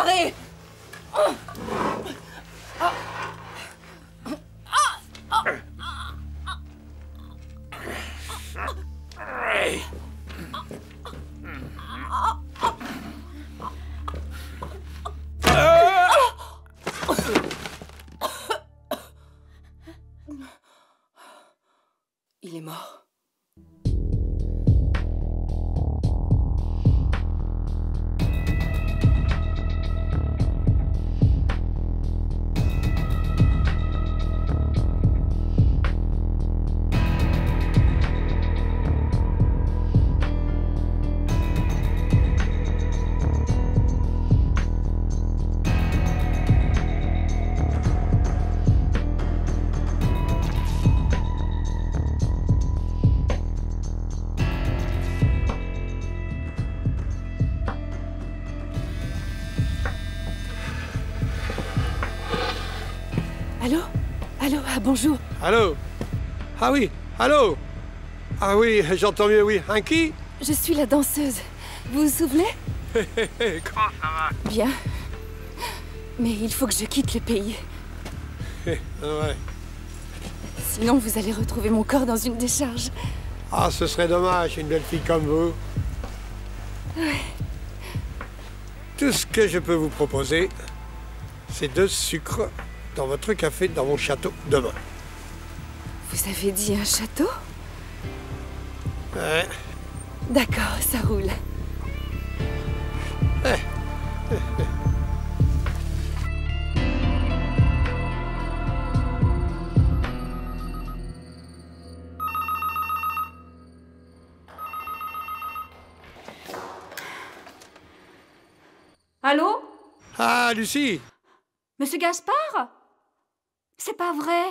enfoiré! Il est mort. Allô? Allô? Ah, bonjour. Allô? Ah oui, allô? Ah oui, j'entends mieux, oui. Un qui? Je suis la danseuse. Vous vous souvenez? Comment ça va? Bien. Mais il faut que je quitte le pays. Ouais. Sinon, vous allez retrouver mon corps dans une décharge. Ah, ce serait dommage, une belle fille comme vous. Ouais. Tout ce que je peux vous proposer, c'est 2 sucres dans votre café dans mon château demain. Vous avez dit un château? Ouais. D'accord, ça roule. Allô? Ah, Lucie! Monsieur Gaspard? C'est pas vrai.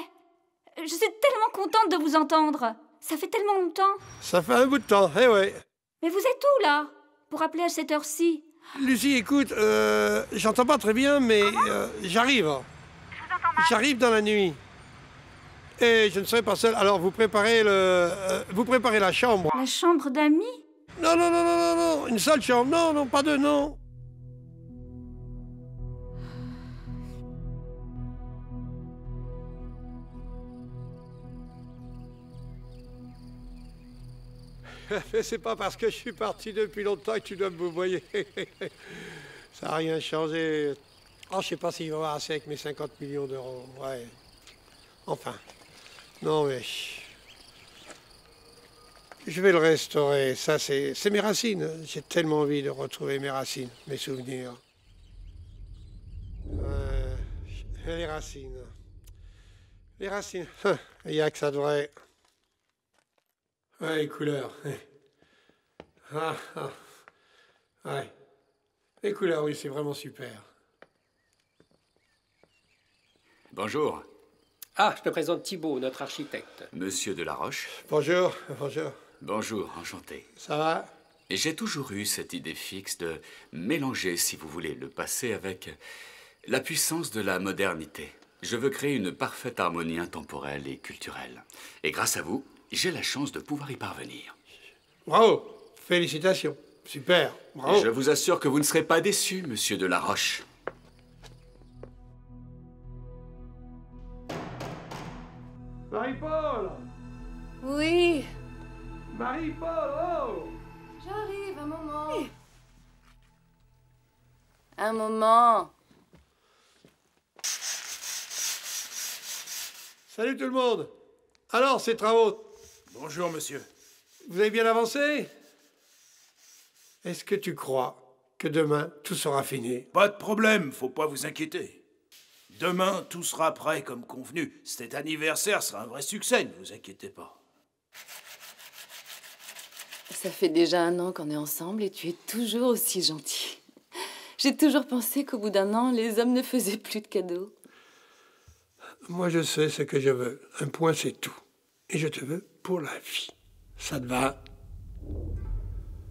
Je suis tellement contente de vous entendre. Ça fait tellement longtemps. Ça fait un bout de temps, eh ouais. Mais vous êtes où, là? Pour appeler à cette heure-ci? Lucie, écoute, j'entends pas très bien, mais j'arrive. Je vous entends mal. J'arrive dans la nuit. Et je ne serai pas seul. Alors, vous préparez vous préparez la chambre. La chambre d'amis? Non, non, non, non, non, non. Une seule chambre. Non, non, pas 2, non. Mais c'est pas parce que je suis parti depuis longtemps que tu dois me voyer. Ça n'a rien changé. Oh, je sais pas s'il va y avoir assez avec mes 50 millions d'euros. Ouais. Enfin. Non, mais... Je vais le restaurer. Ça, c'est mes racines. J'ai tellement envie de retrouver mes racines, mes souvenirs. Les racines. Les racines. Il n'y a que ça devrait... Ouais, les couleurs. Ah, ah. Ouais. Les couleurs, oui, c'est vraiment super. Bonjour, Ah, je te présente Thibault, notre architecte. Monsieur de la Roche. Bonjour, bonjour. Bonjour, enchanté. Ça va? Et j'ai toujours eu cette idée fixe de mélanger, si vous voulez, le passé avec la puissance de la modernité. Je veux créer une parfaite harmonie intemporelle et culturelle. Et grâce à vous, j'ai la chance de pouvoir y parvenir. Bravo! Félicitations. Super. Bravo. Et je vous assure que vous ne serez pas déçu, monsieur de la Roche. Marie-Paul! Oui. Marie-Paul, oh! J'arrive, un moment. Un moment. Salut tout le monde! Alors, ces travaux, Bonjour, monsieur. vous avez bien avancé? Est-ce que tu crois que demain, tout sera fini? Pas de problème, faut pas vous inquiéter. Demain, tout sera prêt comme convenu. Cet anniversaire sera un vrai succès, ne vous inquiétez pas. Ça fait déjà 1 an qu'on est ensemble et tu es toujours aussi gentil. J'ai toujours pensé qu'au bout d'1 an, les hommes ne faisaient plus de cadeaux. Moi, je sais ce que je veux. Un point, c'est tout. Et je te veux pour la vie. Ça te va?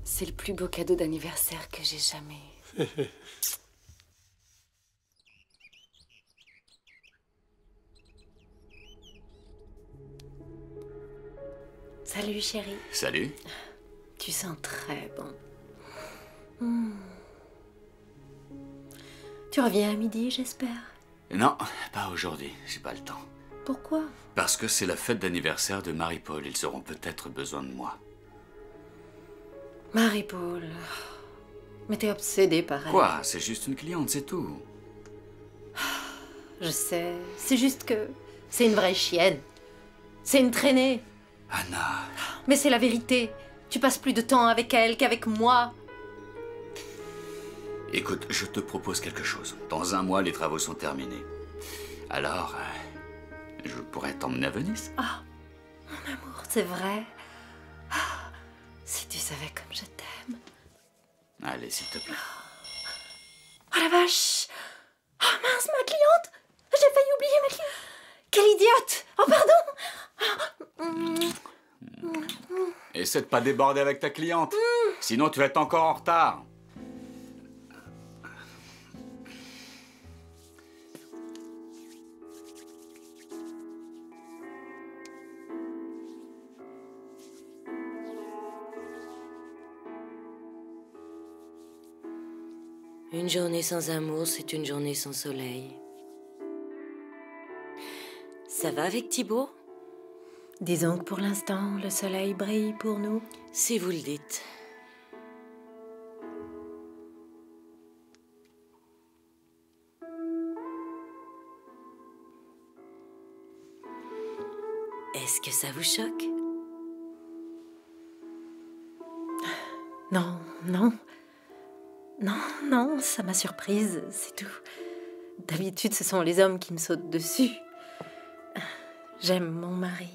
C'est le plus beau cadeau d'anniversaire que j'ai jamais eu. Salut, chérie. Salut. Tu sens très bon. Tu reviens à midi, j'espère. Non, pas aujourd'hui, j'ai pas le temps. Pourquoi? Parce que c'est la fête d'anniversaire de Marie-Paul, ils auront peut-être besoin de moi. Marie-Paul... Mais t'es obsédée par elle. Quoi? C'est juste une cliente, c'est tout. Je sais, c'est juste que... C'est une vraie chienne. C'est une traînée. Anna... Mais c'est la vérité. Tu passes plus de temps avec elle qu'avec moi. Écoute, je te propose quelque chose. Dans 1 mois, les travaux sont terminés. Alors, je pourrais t'emmener à Venise. Ah, mon amour, c'est vrai. Ah, si tu savais comme je t'aime. Allez, s'il te plaît. Oh la vache! Oh mince, ma cliente! J'ai failli oublier ma cliente! Quelle idiote! Oh pardon! Essaie de pas déborder avec ta cliente. Sinon, tu vas être encore en retard. Une journée sans amour, c'est une journée sans soleil. Ça va avec Thibaut? Disons que pour l'instant, le soleil brille pour nous. Si vous le dites. Est-ce que ça vous choque? Non, non. Non, non, ça m'a surprise, c'est tout. D'habitude, ce sont les hommes qui me sautent dessus. J'aime mon mari.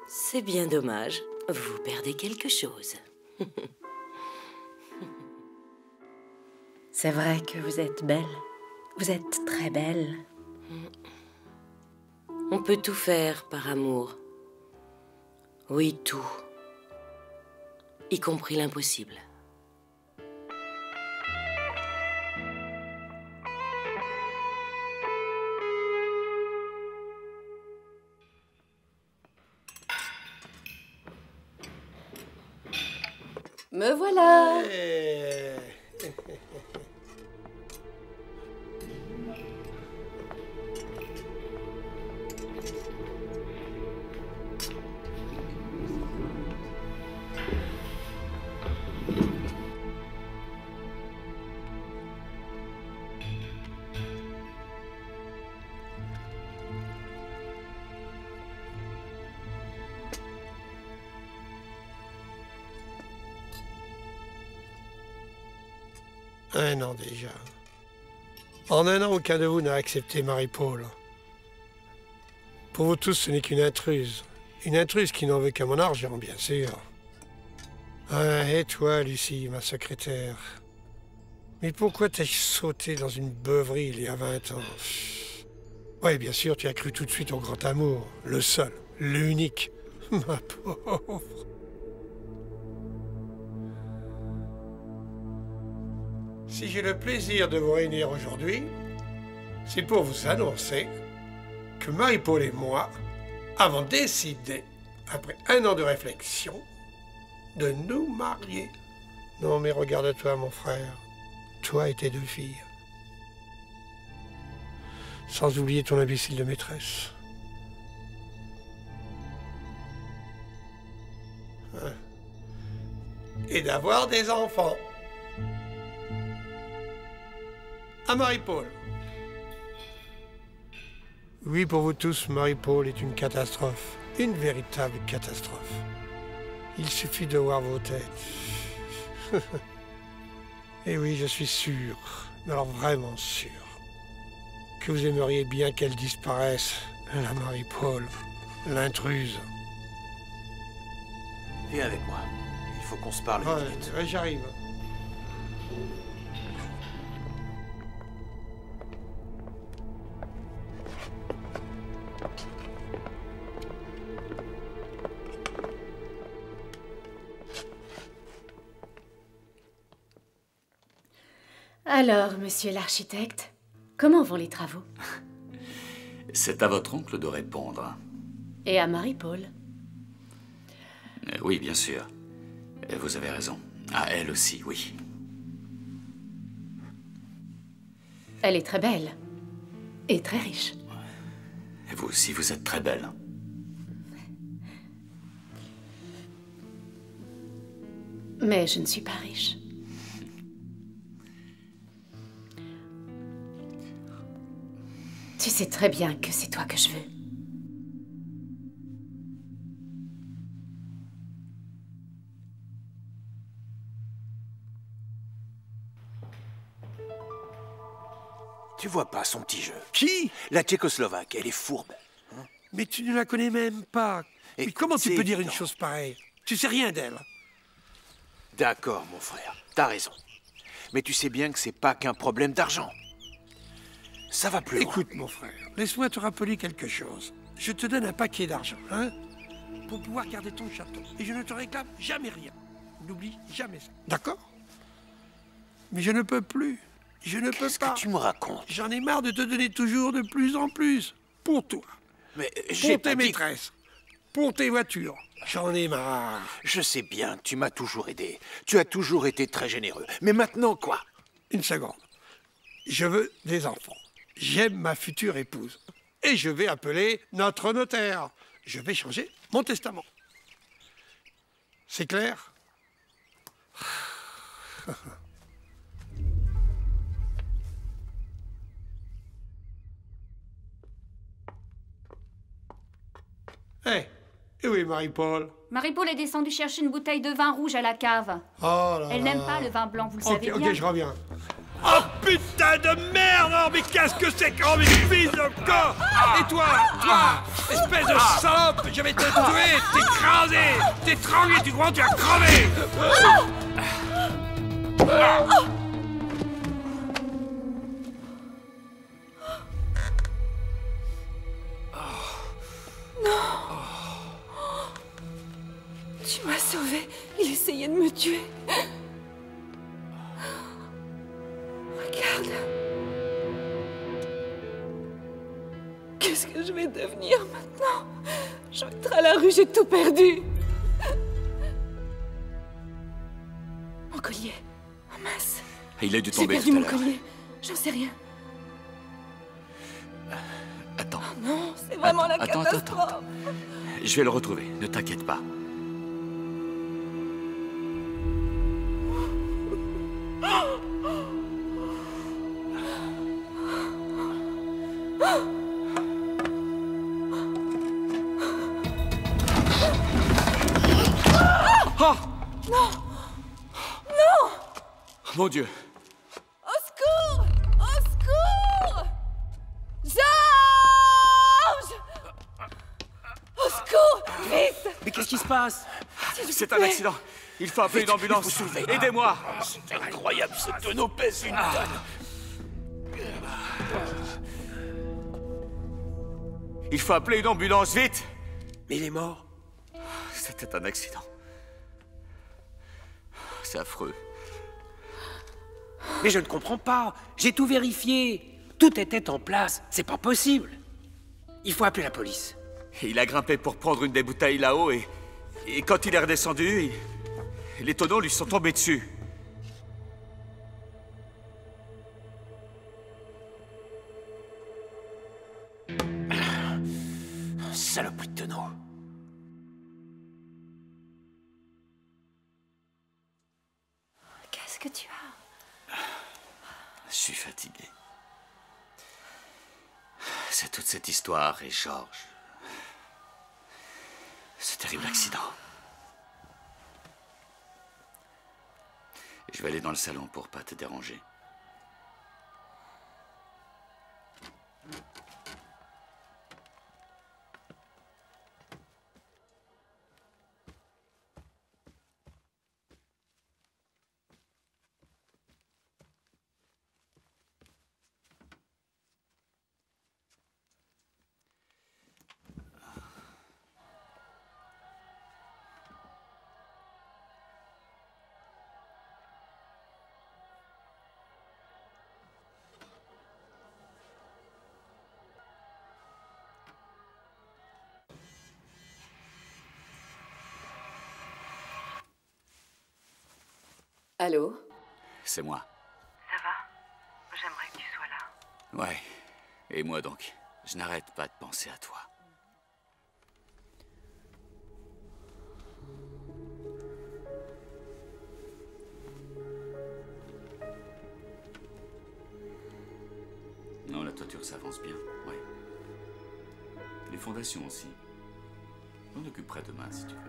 C'est bien dommage. Vous perdez quelque chose. C'est vrai que vous êtes belle. Vous êtes très belle. On peut tout faire par amour. Oui, tout. Y compris l'impossible. Me voilà. Un an déjà. En 1 an, aucun de vous n'a accepté Marie-Paul. Pour vous tous, ce n'est qu'une intruse. Une intruse qui n'en veut qu'à mon argent, bien sûr. Et toi, Lucie, ma secrétaire. Mais pourquoi t'as-je sauté dans une beuverie il y a 20 ans? Oui, bien sûr, tu as cru tout de suite au grand amour. Le seul, l'unique. Ma pauvre. Si j'ai le plaisir de vous réunir aujourd'hui, c'est pour vous annoncer que Marie-Paul et moi avons décidé, après 1 an de réflexion, de nous marier. Non mais regarde-toi mon frère, toi et tes 2 filles. Sans oublier ton imbécile de maîtresse. Hein? Et d'avoir des enfants. À Marie-Paul. Oui, pour vous tous, Marie-Paul est une catastrophe. Une véritable catastrophe. Il suffit de voir vos têtes. Et oui, je suis sûr, mais alors vraiment sûr, que vous aimeriez bien qu'elle disparaisse, la Marie-Paul, l'intruse. Viens avec moi. Il faut qu'on se parle une minute. Ouais, j'arrive. Alors, monsieur l'architecte, comment vont les travaux? C'est à votre oncle de répondre. Et à Marie-Paul? Oui, bien sûr. Vous avez raison. À elle aussi, oui. Elle est très belle. Et très riche. Et vous aussi, vous êtes très belle. Mais je ne suis pas riche. Tu sais très bien que c'est toi que je veux. Tu vois pas son petit jeu. Qui? La Tchécoslovaque, elle est fourbe. Mais tu ne la connais même pas. Mais Écoute, comment tu c'est peux dire une évident. chose pareille? Tu sais rien d'elle. D'accord, mon frère, t'as raison. Mais tu sais bien que c'est pas qu'un problème d'argent. Ça va plus loin. Écoute, mon frère, laisse-moi te rappeler quelque chose. Je te donne un paquet d'argent, hein, pour pouvoir garder ton château. Et je ne te réclame jamais rien. N'oublie jamais ça. D'accord? Mais je ne peux plus. Je ne peux Qu'est-ce pas. que tu me racontes? J'en ai marre de te donner toujours de plus en plus. Pour toi. Mais j'ai Pour tes pas dit... maîtresses. Pour tes voitures. J'en ai marre. Je sais bien, tu m'as toujours aidé. Tu as toujours été très généreux. Mais maintenant, quoi? Une seconde. Je veux des enfants. J'aime ma future épouse. Et je vais appeler notre notaire. Je vais changer mon testament. C'est clair? Hé, et où est Marie-Paul? Marie-Paul est descendue chercher une bouteille de vin rouge à la cave. Oh là Elle là. n'aime pas le vin blanc, vous le Ok, savez bien. ok, je reviens. Oh putain de merde! Oh, mais qu'est-ce que c'est que... Oh, mais fils de corps! Et toi, espèce de salope, je vais te tuer, t'écraser, t'étrangler, tu crois que tu vas crever! Tu m'as sauvée. Il essayait de me tuer. Regarde. Qu'est-ce que je vais devenir maintenant? Je vais être à la rue, j'ai tout perdu. Mon collier. Oh mince. Il a dû J'ai tomber perdu tout à mon l'heure. collier. J'en sais rien. Attends, Non, c'est vraiment la Attends, catastrophe. je vais le retrouver, ne t'inquiète pas. Oh Non. Mon Dieu! Au secours! Au secours! Georges! Au secours! Vite! Mais qu'est-ce qui se passe? C'est un accident. Il faut appeler une ambulance. Aidez-moi! C'est incroyable, ce tonneau pèse une tonne. Il faut appeler une ambulance, vite! Mais il est mort. C'était un accident. C'est affreux. Mais je ne comprends pas. J'ai tout vérifié. Tout était en place. C'est pas possible. Il faut appeler la police. Il a grimpé pour prendre une des bouteilles là-haut et quand il est redescendu, les tonneaux lui sont tombés dessus. Saloperie de tonneau. Qu'est-ce que tu as? Je suis fatigué. C'est toute cette histoire et Georges. Ce terrible accident. Je vais aller dans le salon pour pas te déranger. Allô? C'est moi. Ça va? J'aimerais que tu sois là. Ouais. Et moi donc, je n'arrête pas de penser à toi. Non, la toiture s'avance bien, ouais. Les fondations aussi. On occuperait demain, si tu veux.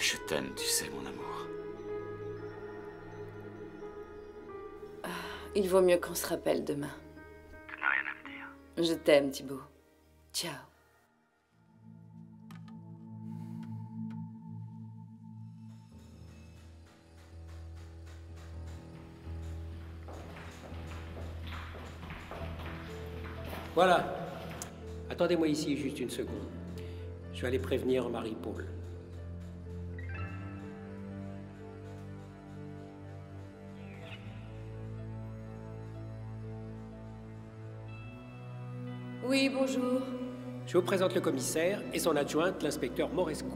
Je t'aime, tu sais, mon amour. Il vaut mieux qu'on se rappelle demain. Tu n'as rien à me dire. Je t'aime, Thibaut. Ciao. Voilà. Attendez-moi ici juste une seconde. Je vais aller prévenir Marie-Paul. Oui, bonjour. Je vous présente le commissaire et son adjointe, l'inspecteur Moresco.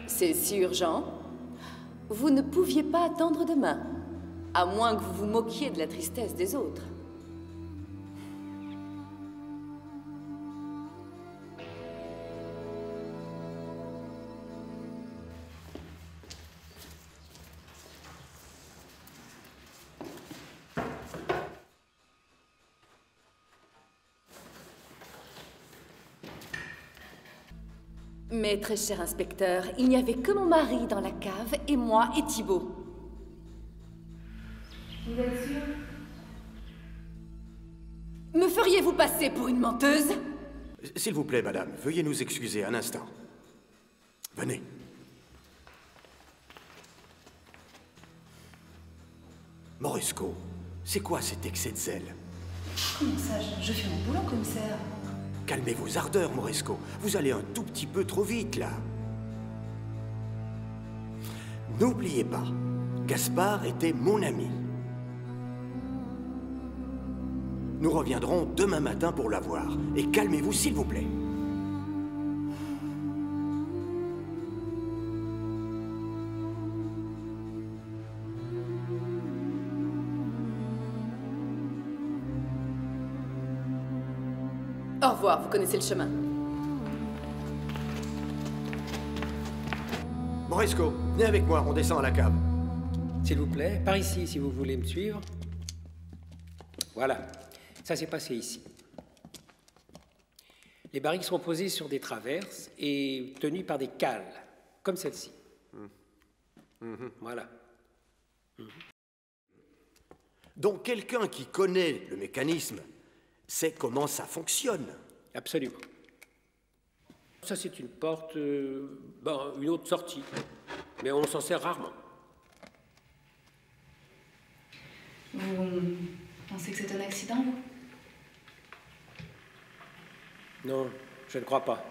C'est si urgent. Vous ne pouviez pas attendre demain, à moins que vous vous moquiez de la tristesse des autres. Mais très cher inspecteur, il n'y avait que mon mari dans la cave, et moi et Thibaut. Vous êtes sûr? Me feriez-vous passer pour une menteuse? S'il vous plaît, madame, veuillez nous excuser un instant. Venez. Moresco, c'est quoi cet excès de zèle? Comment ça? Je fais mon boulot, commissaire. Calmez vos ardeurs, Moresco. Vous allez un tout petit peu trop vite, là. N'oubliez pas, Gaspard était mon ami. Nous reviendrons demain matin pour la voir. Et calmez-vous, s'il vous plaît. Au revoir, vous connaissez le chemin. Moresco, venez avec moi, on descend à la cave. S'il vous plaît, par ici, si vous voulez me suivre. Voilà, ça s'est passé ici. Les barriques sont posées sur des traverses et tenues par des cales, comme celle-ci. Voilà. Donc quelqu'un qui connaît le mécanisme sait comment ça fonctionne. Absolument. Ça, c'est une porte, une autre sortie. Mais on s'en sert rarement. Vous pensez que c'est un accident, vous? Non, je ne crois pas.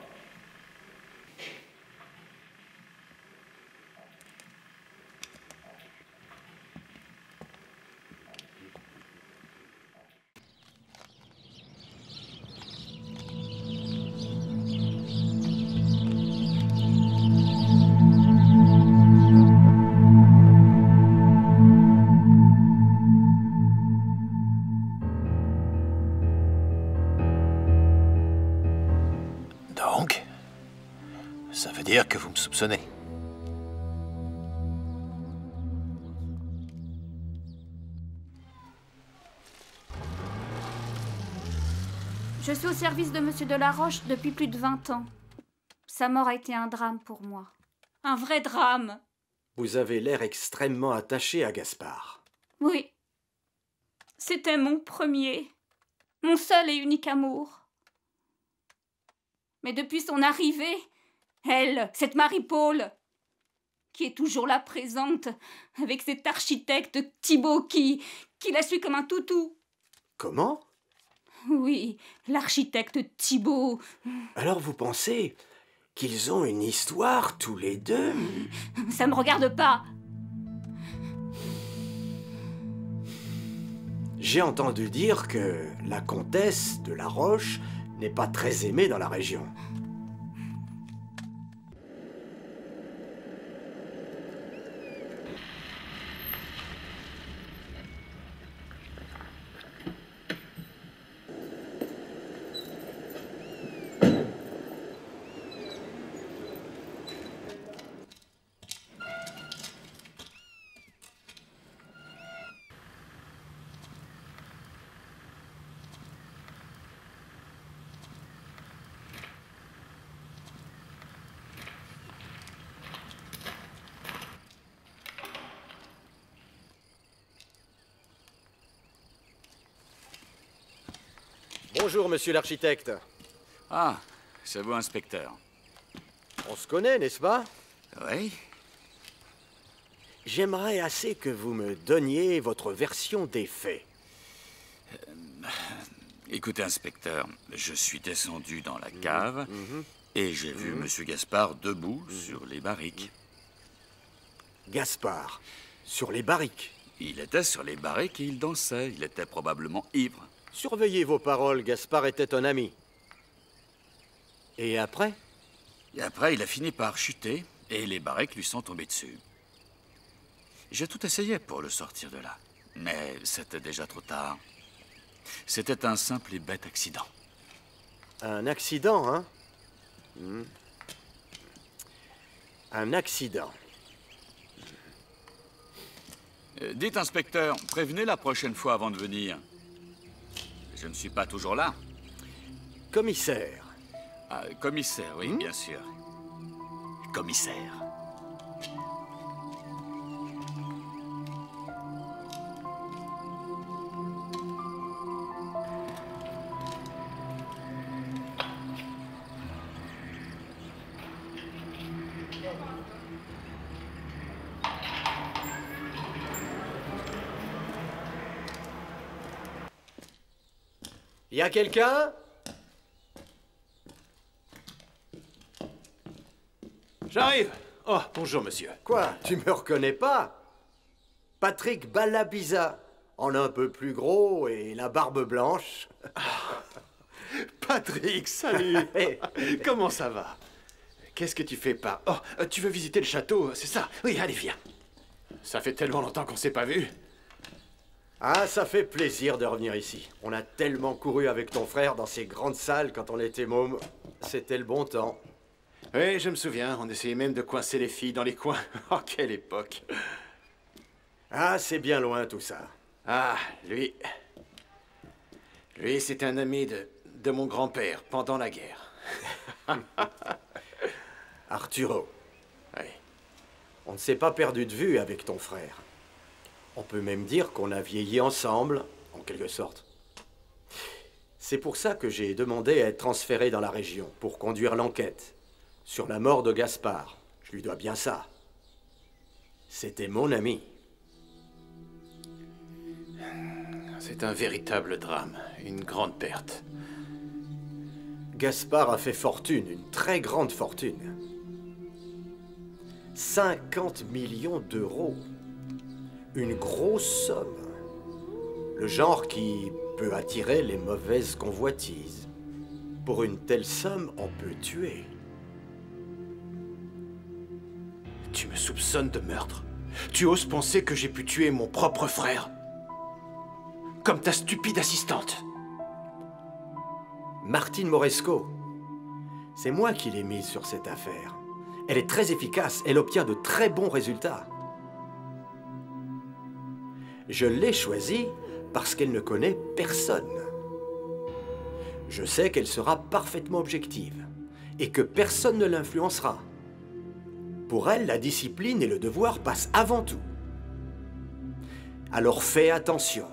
Donc, ça veut dire que vous me soupçonnez. Je suis au service de Monsieur Delaroche depuis plus de 20 ans. Sa mort a été un drame pour moi. Un vrai drame. Vous avez l'air extrêmement attaché à Gaspard. Oui. C'était mon premier, mon seul et unique amour. Mais depuis son arrivée, elle, cette Marie-Paul, qui est toujours là présente, avec cet architecte Thibaut qui la suit comme un toutou. Comment? Oui, l'architecte Thibaut. Alors vous pensez qu'ils ont une histoire tous les deux? Ça me regarde pas. J'ai entendu dire que la comtesse de La Roche n'est pas très aimée dans la région. Bonjour, monsieur l'architecte. Ah, c'est vous, inspecteur. On se connaît, n'est-ce pas? Oui. J'aimerais assez que vous me donniez votre version des faits. Écoutez, inspecteur, je suis descendu dans la cave et j'ai vu Monsieur Gaspard debout sur les barriques. Gaspard, sur les barriques? Il était sur les barriques et il dansait. Il était probablement ivre. Surveillez vos paroles, Gaspard était un ami. Et après? Et après, il a fini par chuter et les barriques lui sont tombées dessus. J'ai tout essayé pour le sortir de là, mais c'était déjà trop tard. C'était un simple et bête accident. Un accident, hein? Un accident. Dites, inspecteur, prévenez la prochaine fois avant de venir. Je ne suis pas toujours là. Commissaire. Ah, commissaire, oui, bien sûr. Commissaire. Y a quelqu'un? J'arrive. Oh, bonjour, monsieur. Quoi? Tu me reconnais pas? Patrick Balabiza, en un peu plus gros et la barbe blanche. Patrick, salut. Comment ça va? Qu'est-ce que tu fais par... Oh, tu veux visiter le château, c'est ça? Oui, allez, viens. Ça fait tellement longtemps qu'on s'est pas vus. Ah, ça fait plaisir de revenir ici. On a tellement couru avec ton frère dans ces grandes salles quand on était môme. C'était le bon temps. Oui, je me souviens, on essayait même de coincer les filles dans les coins. Oh, quelle époque. Ah, c'est bien loin tout ça. Ah, lui... Lui, c'est un ami de mon grand-père pendant la guerre. Arturo. Oui. On ne s'est pas perdu de vue avec ton frère. On peut même dire qu'on a vieilli ensemble, en quelque sorte. C'est pour ça que j'ai demandé à être transféré dans la région, pour conduire l'enquête sur la mort de Gaspard. Je lui dois bien ça. C'était mon ami. C'est un véritable drame, une grande perte. Gaspard a fait fortune, une très grande fortune. 50 millions d'euros. Une grosse somme. Le genre qui peut attirer les mauvaises convoitises. Pour une telle somme, on peut tuer. Tu me soupçonnes de meurtre? Tu oses penser que j'ai pu tuer mon propre frère? Comme ta stupide assistante. Martine Moresco. C'est moi qui l'ai mise sur cette affaire. Elle est très efficace, elle obtient de très bons résultats. Je l'ai choisie parce qu'elle ne connaît personne. Je sais qu'elle sera parfaitement objective et que personne ne l'influencera. Pour elle, la discipline et le devoir passent avant tout. Alors fais attention.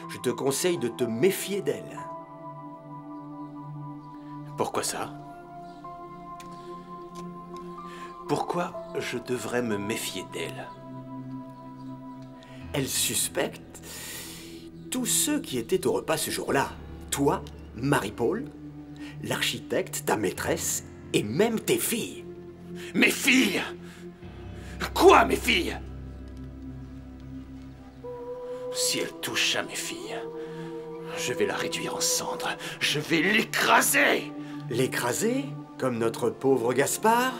Je te conseille de te méfier d'elle. Pourquoi ça? Pourquoi je devrais me méfier d'elle? Elle suspecte tous ceux qui étaient au repas ce jour-là. Toi, Marie-Paul, l'architecte, ta maîtresse et même tes filles. Mes filles? Quoi, mes filles? Si elle touche à mes filles, je vais la réduire en cendres. Je vais l'écraser! L'écraser? Comme notre pauvre Gaspard?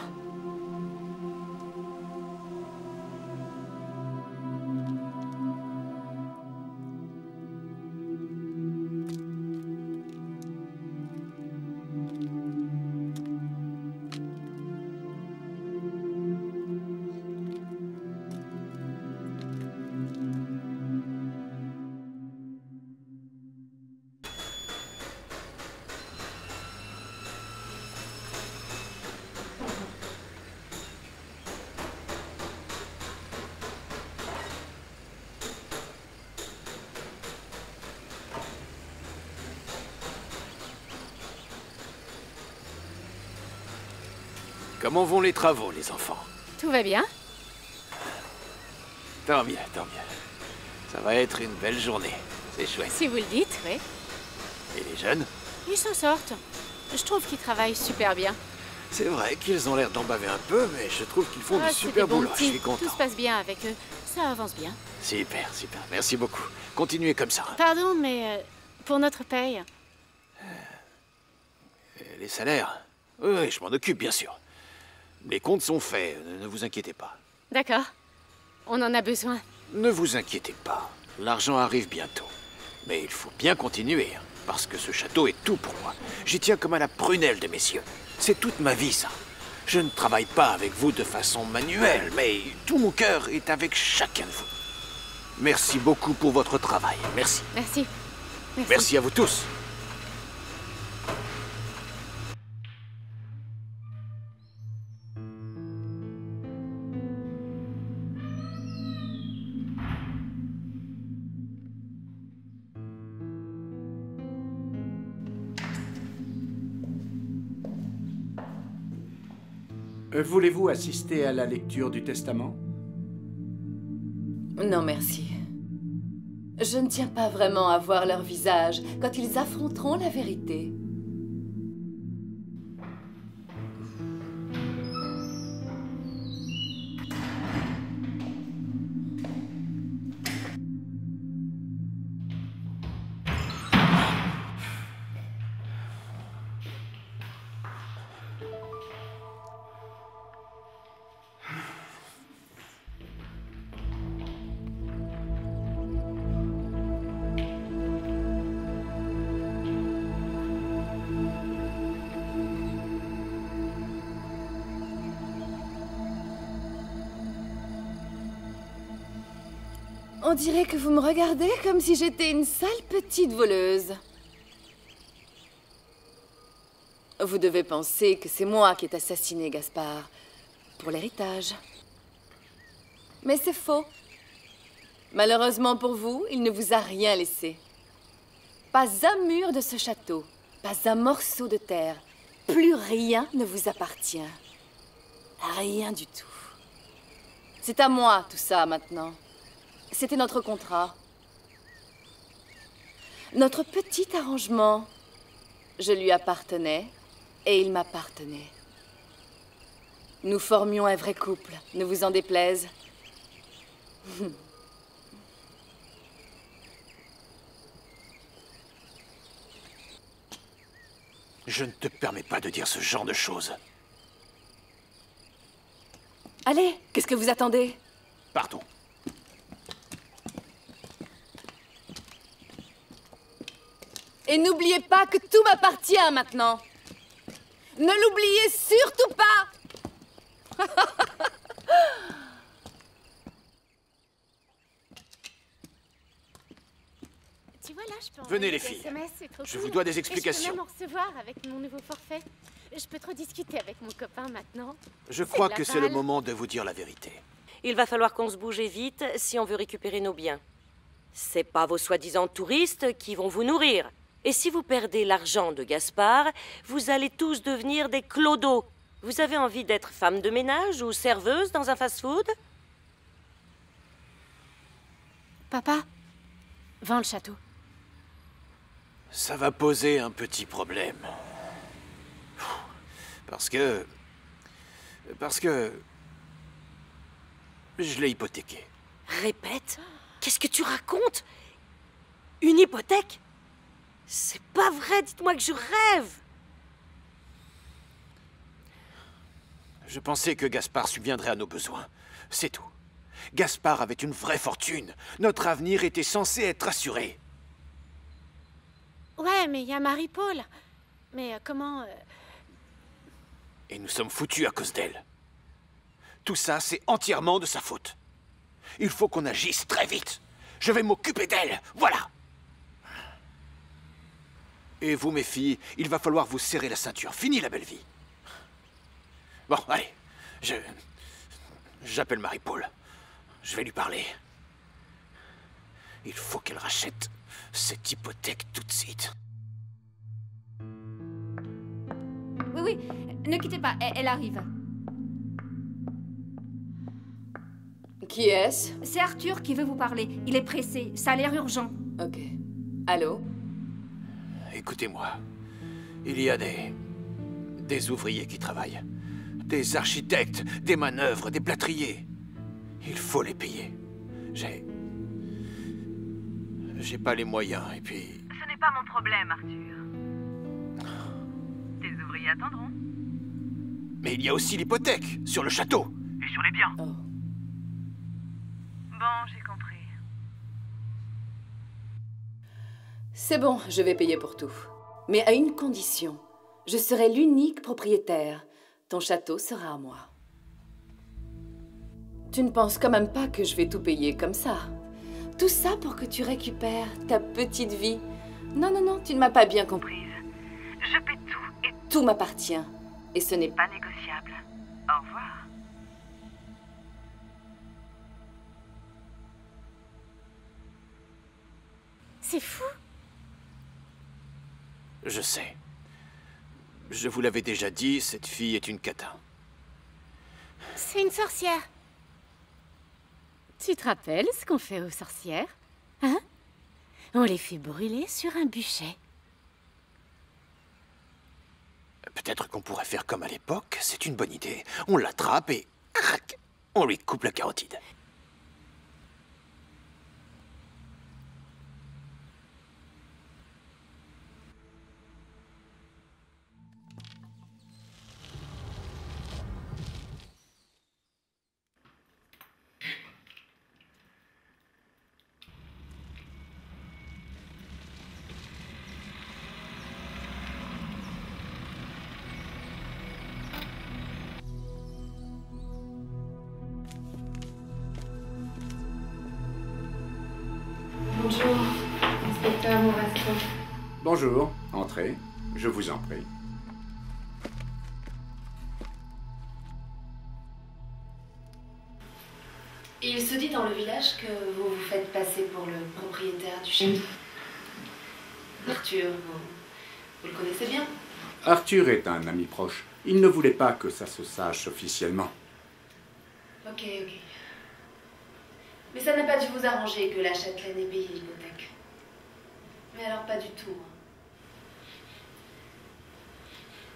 Comment vont les travaux, les enfants? Tout va bien? Tant mieux, tant mieux. Ça va être une belle journée. C'est chouette. Si vous le dites, oui. Et les jeunes? Ils s'en sortent. Je trouve qu'ils travaillent super bien. C'est vrai qu'ils ont l'air d'en baver un peu, mais je trouve qu'ils font du c'est super des bons boulot. Je petits. suis content. Tout se passe bien avec eux. Ça avance bien. Super, super. Merci beaucoup. Continuez comme ça. Pardon, mais pour notre paye. Et les salaires? Oui, je m'en occupe, bien sûr. Les comptes sont faits, ne vous inquiétez pas. D'accord. On en a besoin. Ne vous inquiétez pas. L'argent arrive bientôt. Mais il faut bien continuer, hein, parce que ce château est tout pour moi. J'y tiens comme à la prunelle de mes yeux. C'est toute ma vie, ça. Je ne travaille pas avec vous de façon manuelle, mais tout mon cœur est avec chacun de vous. Merci beaucoup pour votre travail. Merci. Merci. Merci à vous tous. Voulez-vous assister à la lecture du testament? Non, merci. Je ne tiens pas vraiment à voir leur visage quand ils affronteront la vérité. On dirait que vous me regardez comme si j'étais une sale petite voleuse. Vous devez penser que c'est moi qui ai assassiné Gaspard pour l'héritage. Mais c'est faux. Malheureusement pour vous, il ne vous a rien laissé. Pas un mur de ce château, pas un morceau de terre. Plus rien ne vous appartient. Rien du tout. C'est à moi tout ça maintenant. C'était notre contrat. Notre petit arrangement. Je lui appartenais et il m'appartenait. Nous formions un vrai couple, ne vous en déplaise. Je ne te permets pas de dire ce genre de choses. Allez, qu'est-ce que vous attendez? Partons. Et n'oubliez pas que tout m'appartient maintenant. Ne l'oubliez surtout pas. Tu vois, là, je peux Venez, envoyer les des filles. SMS, c'est trop Je cool. vous dois des Et je explications. peux même en recevoir avec mon nouveau forfait. Je peux trop discuter avec mon copain maintenant. Je C'est crois de la que c'est le balle. moment de vous dire la vérité. Il va falloir qu'on se bouge vite si on veut récupérer nos biens. C'est pas vos soi-disant touristes qui vont vous nourrir. Et si vous perdez l'argent de Gaspard, vous allez tous devenir des clodos. Vous avez envie d'être femme de ménage ou serveuse dans un fast-food? Papa, vends le château. Ça va poser un petit problème. Parce que je l'ai hypothéqué. Répète, qu'est-ce que tu racontes? Une hypothèque? C'est pas vrai, dites-moi que je rêve. Je pensais que Gaspard subviendrait à nos besoins. C'est tout. Gaspard avait une vraie fortune. Notre avenir était censé être assuré. Ouais, mais il y a Marie-Paul. Mais comment... Et nous sommes foutus à cause d'elle. Tout ça, c'est entièrement de sa faute. Il faut qu'on agisse très vite. Je vais m'occuper d'elle, voilà. Et vous, mes filles, il va falloir vous serrer la ceinture. Fini la belle vie. Bon, allez. J'appelle Marie-Paul. Je vais lui parler. Il faut qu'elle rachète cette hypothèque tout de suite. Oui, ne quittez pas, elle arrive. Qui est-ce? C'est Arthur qui veut vous parler. Il est pressé. Ça a l'air urgent. Ok. Allô? Écoutez-moi. Il y a des ouvriers qui travaillent. Des architectes, des manœuvres, des plâtriers. Il faut les payer. J'ai pas les moyens, et puis... Ce n'est pas mon problème, Arthur. Tes ouvriers attendront. Mais il y a aussi l'hypothèque, sur le château. Et sur les biens. Oh. Bon, j'ai compris. C'est bon, je vais payer pour tout. Mais à une condition. Je serai l'unique propriétaire. Ton château sera à moi. Tu ne penses quand même pas que je vais tout payer comme ça? Tout ça pour que tu récupères ta petite vie? Non, non, non, tu ne m'as pas bien comprise. Je paie tout et tout m'appartient. Et ce n'est pas négociable. Au revoir. C'est fou. Je sais. Je vous l'avais déjà dit, cette fille est une cata. C'est une sorcière. Tu te rappelles ce qu'on fait aux sorcières? Hein? On les fait brûler sur un bûcher. Peut-être qu'on pourrait faire comme à l'époque, c'est une bonne idée. On l'attrape et... crac, on lui coupe la carotide. Bonjour, inspecteur Morasto. Bonjour, entrez, je vous en prie. Il se dit dans le village que vous vous faites passer pour le propriétaire du château. Arthur, vous le connaissez bien? Arthur est un ami proche. Il ne voulait pas que ça se sache officiellement. Ok, ok. Mais ça n'a pas dû vous arranger que la châtelaine ait payé l'hypothèque. Mais alors pas du tout.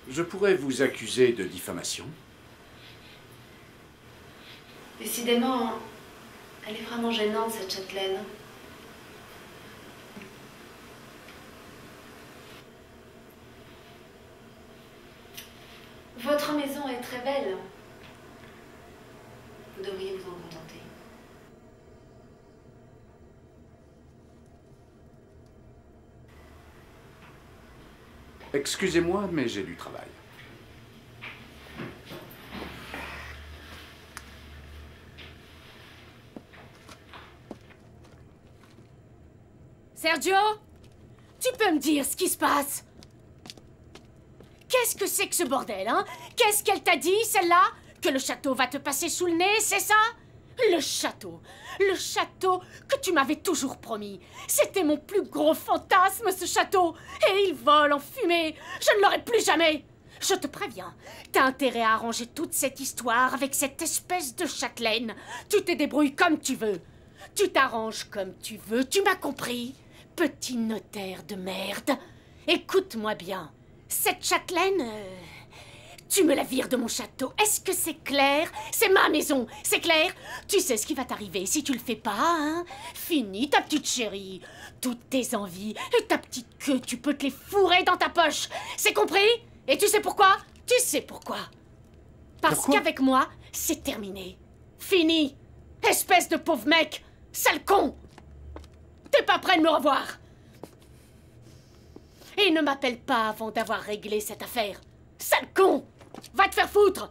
Je pourrais vous accuser de diffamation. Décidément, elle est vraiment gênante, cette châtelaine. Votre maison est très belle. Vous devriez vous en contenter. Excusez-moi, mais j'ai du travail. Sergio, tu peux me dire ce qui se passe? Qu'est-ce que c'est que ce bordel, hein? Qu'est-ce qu'elle t'a dit, celle-là? Que le château va te passer sous le nez, c'est ça? Le château que tu m'avais toujours promis. C'était mon plus gros fantasme, ce château. Et il vole en fumée. Je ne l'aurai plus jamais. Je te préviens, t'as intérêt à arranger toute cette histoire avec cette espèce de châtelaine. Tu te débrouilles comme tu veux. Tu t'arranges comme tu veux, tu m'as compris? Petit notaire de merde. Écoute-moi bien. Cette châtelaine... tu me la vires de mon château. Est-ce que c'est clair? C'est ma maison, c'est clair? Tu sais ce qui va t'arriver si tu le fais pas, hein? Fini, ta petite chérie. Toutes tes envies et ta petite queue, tu peux te les fourrer dans ta poche. C'est compris? Et tu sais pourquoi? Tu sais pourquoi? Parce qu'avec moi, c'est terminé. Fini. Espèce de pauvre mec. Sale con. T'es pas prêt de me revoir. Et ne m'appelle pas avant d'avoir réglé cette affaire. Sale con. Va te faire foutre!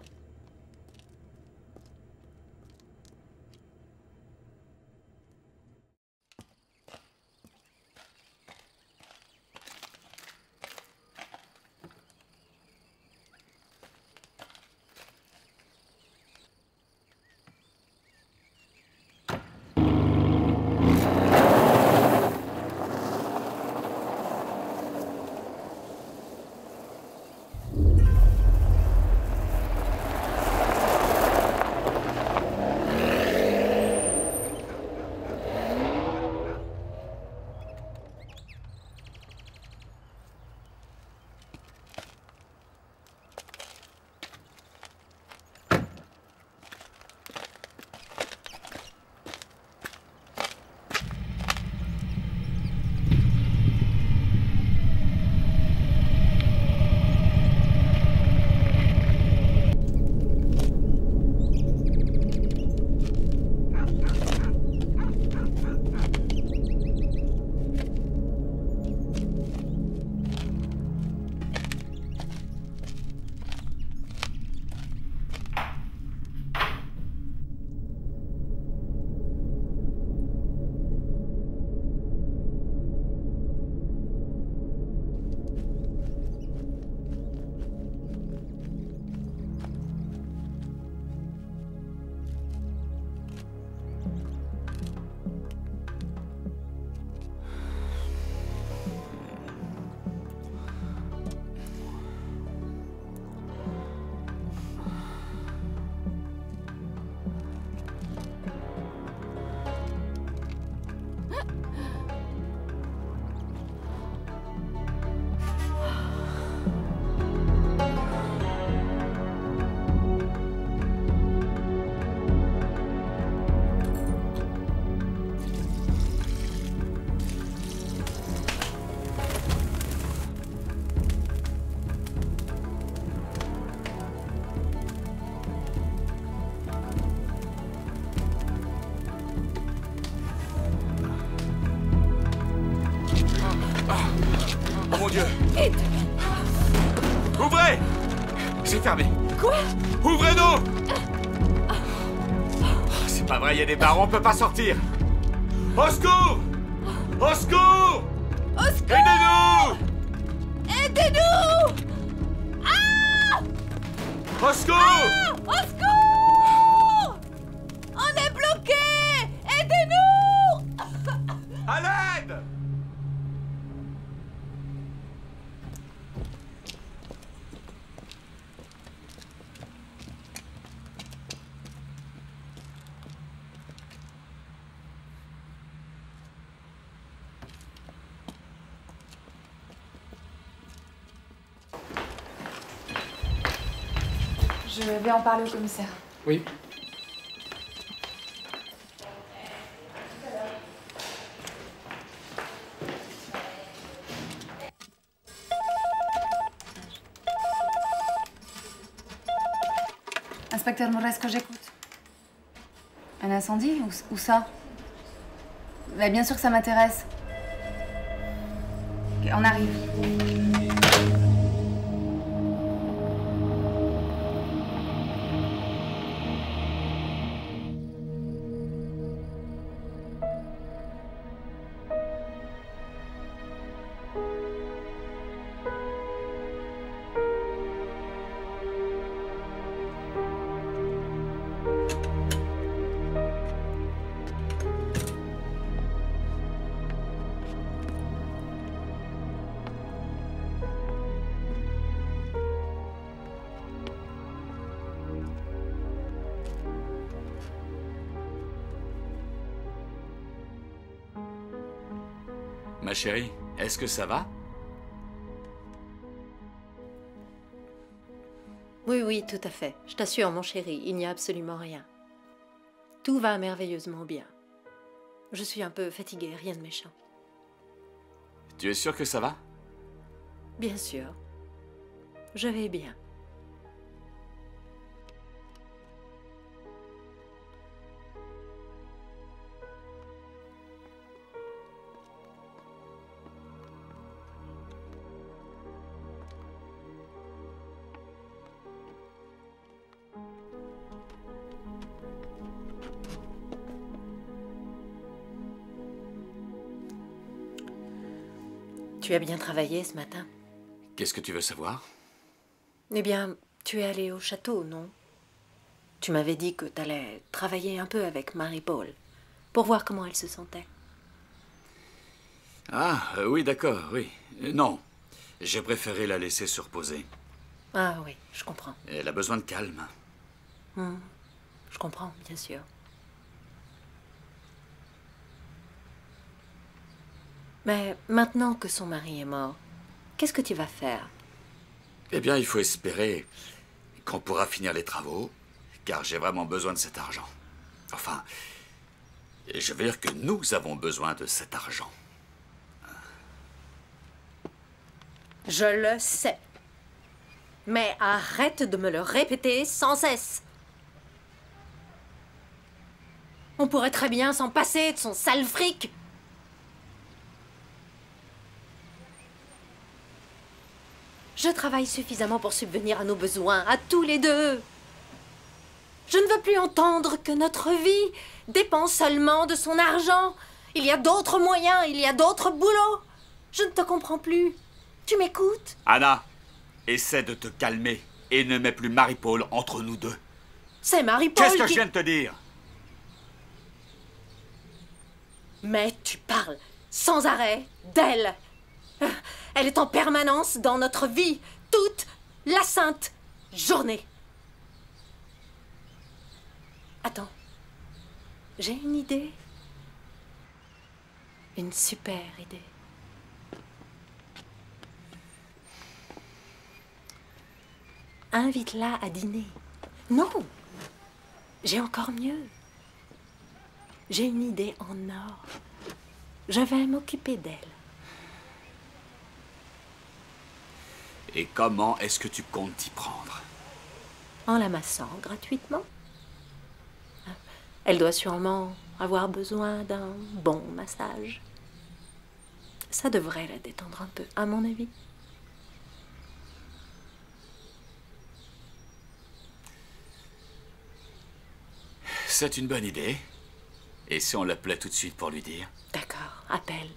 Dieu! Vite! Ouvrez! C'est fermé. Quoi? Ouvrez-nous! C'est pas vrai, il y a des barres, on peut pas sortir. Au secours! Au secours! Au secours! Aidez-nous! Aidez-nous! Ah! Au secours! Ah! Au secours! On est bloqué! Aidez-nous! À l'aide! Je vais en parler au commissaire. Oui. Inspecteur Moresco, j'écoute. Un incendie? Où ça? Bah, bien sûr que ça m'intéresse. Ok, on arrive. Ma chérie, est-ce que ça va? Oui, oui, tout à fait. Je t'assure, mon chéri, il n'y a absolument rien. Tout va merveilleusement bien. Je suis un peu fatiguée, rien de méchant. Tu es sûr que ça va? Bien sûr. Je vais bien. Tu as bien travaillé ce matin? Qu'est-ce que tu veux savoir? Eh bien, tu es allé au château, non? Tu m'avais dit que tu allais travailler un peu avec Marie-Paul, pour voir comment elle se sentait. Ah, oui, d'accord, oui. Non, j'ai préféré la laisser se reposer. Ah oui, je comprends. Elle a besoin de calme. Je comprends, bien sûr. Mais maintenant que son mari est mort, qu'est-ce que tu vas faire? Eh bien, il faut espérer qu'on pourra finir les travaux, car j'ai vraiment besoin de cet argent. Enfin, je veux dire que nous avons besoin de cet argent. Je le sais. Mais arrête de me le répéter sans cesse. On pourrait très bien s'en passer de son sale fric. Je travaille suffisamment pour subvenir à nos besoins, à tous les deux. Je ne veux plus entendre que notre vie dépend seulement de son argent. Il y a d'autres moyens, il y a d'autres boulots. Je ne te comprends plus. Tu m'écoutes? Anna, essaie de te calmer et ne mets plus Marie-Paul entre nous deux. C'est Marie-Paul Qu'est-ce que je viens de te dire? Mais tu parles sans arrêt d'elle. Elle est en permanence dans notre vie, toute la sainte journée. Attends, j'ai une idée. Une super idée. Invite-la à dîner. Non, j'ai encore mieux. J'ai une idée en or. Je vais m'occuper d'elle. Et comment est-ce que tu comptes t'y prendre? En la massant gratuitement. Elle doit sûrement avoir besoin d'un bon massage. Ça devrait la détendre un peu, à mon avis. C'est une bonne idée. Et si on l'appelait tout de suite pour lui dire? D'accord, appelle.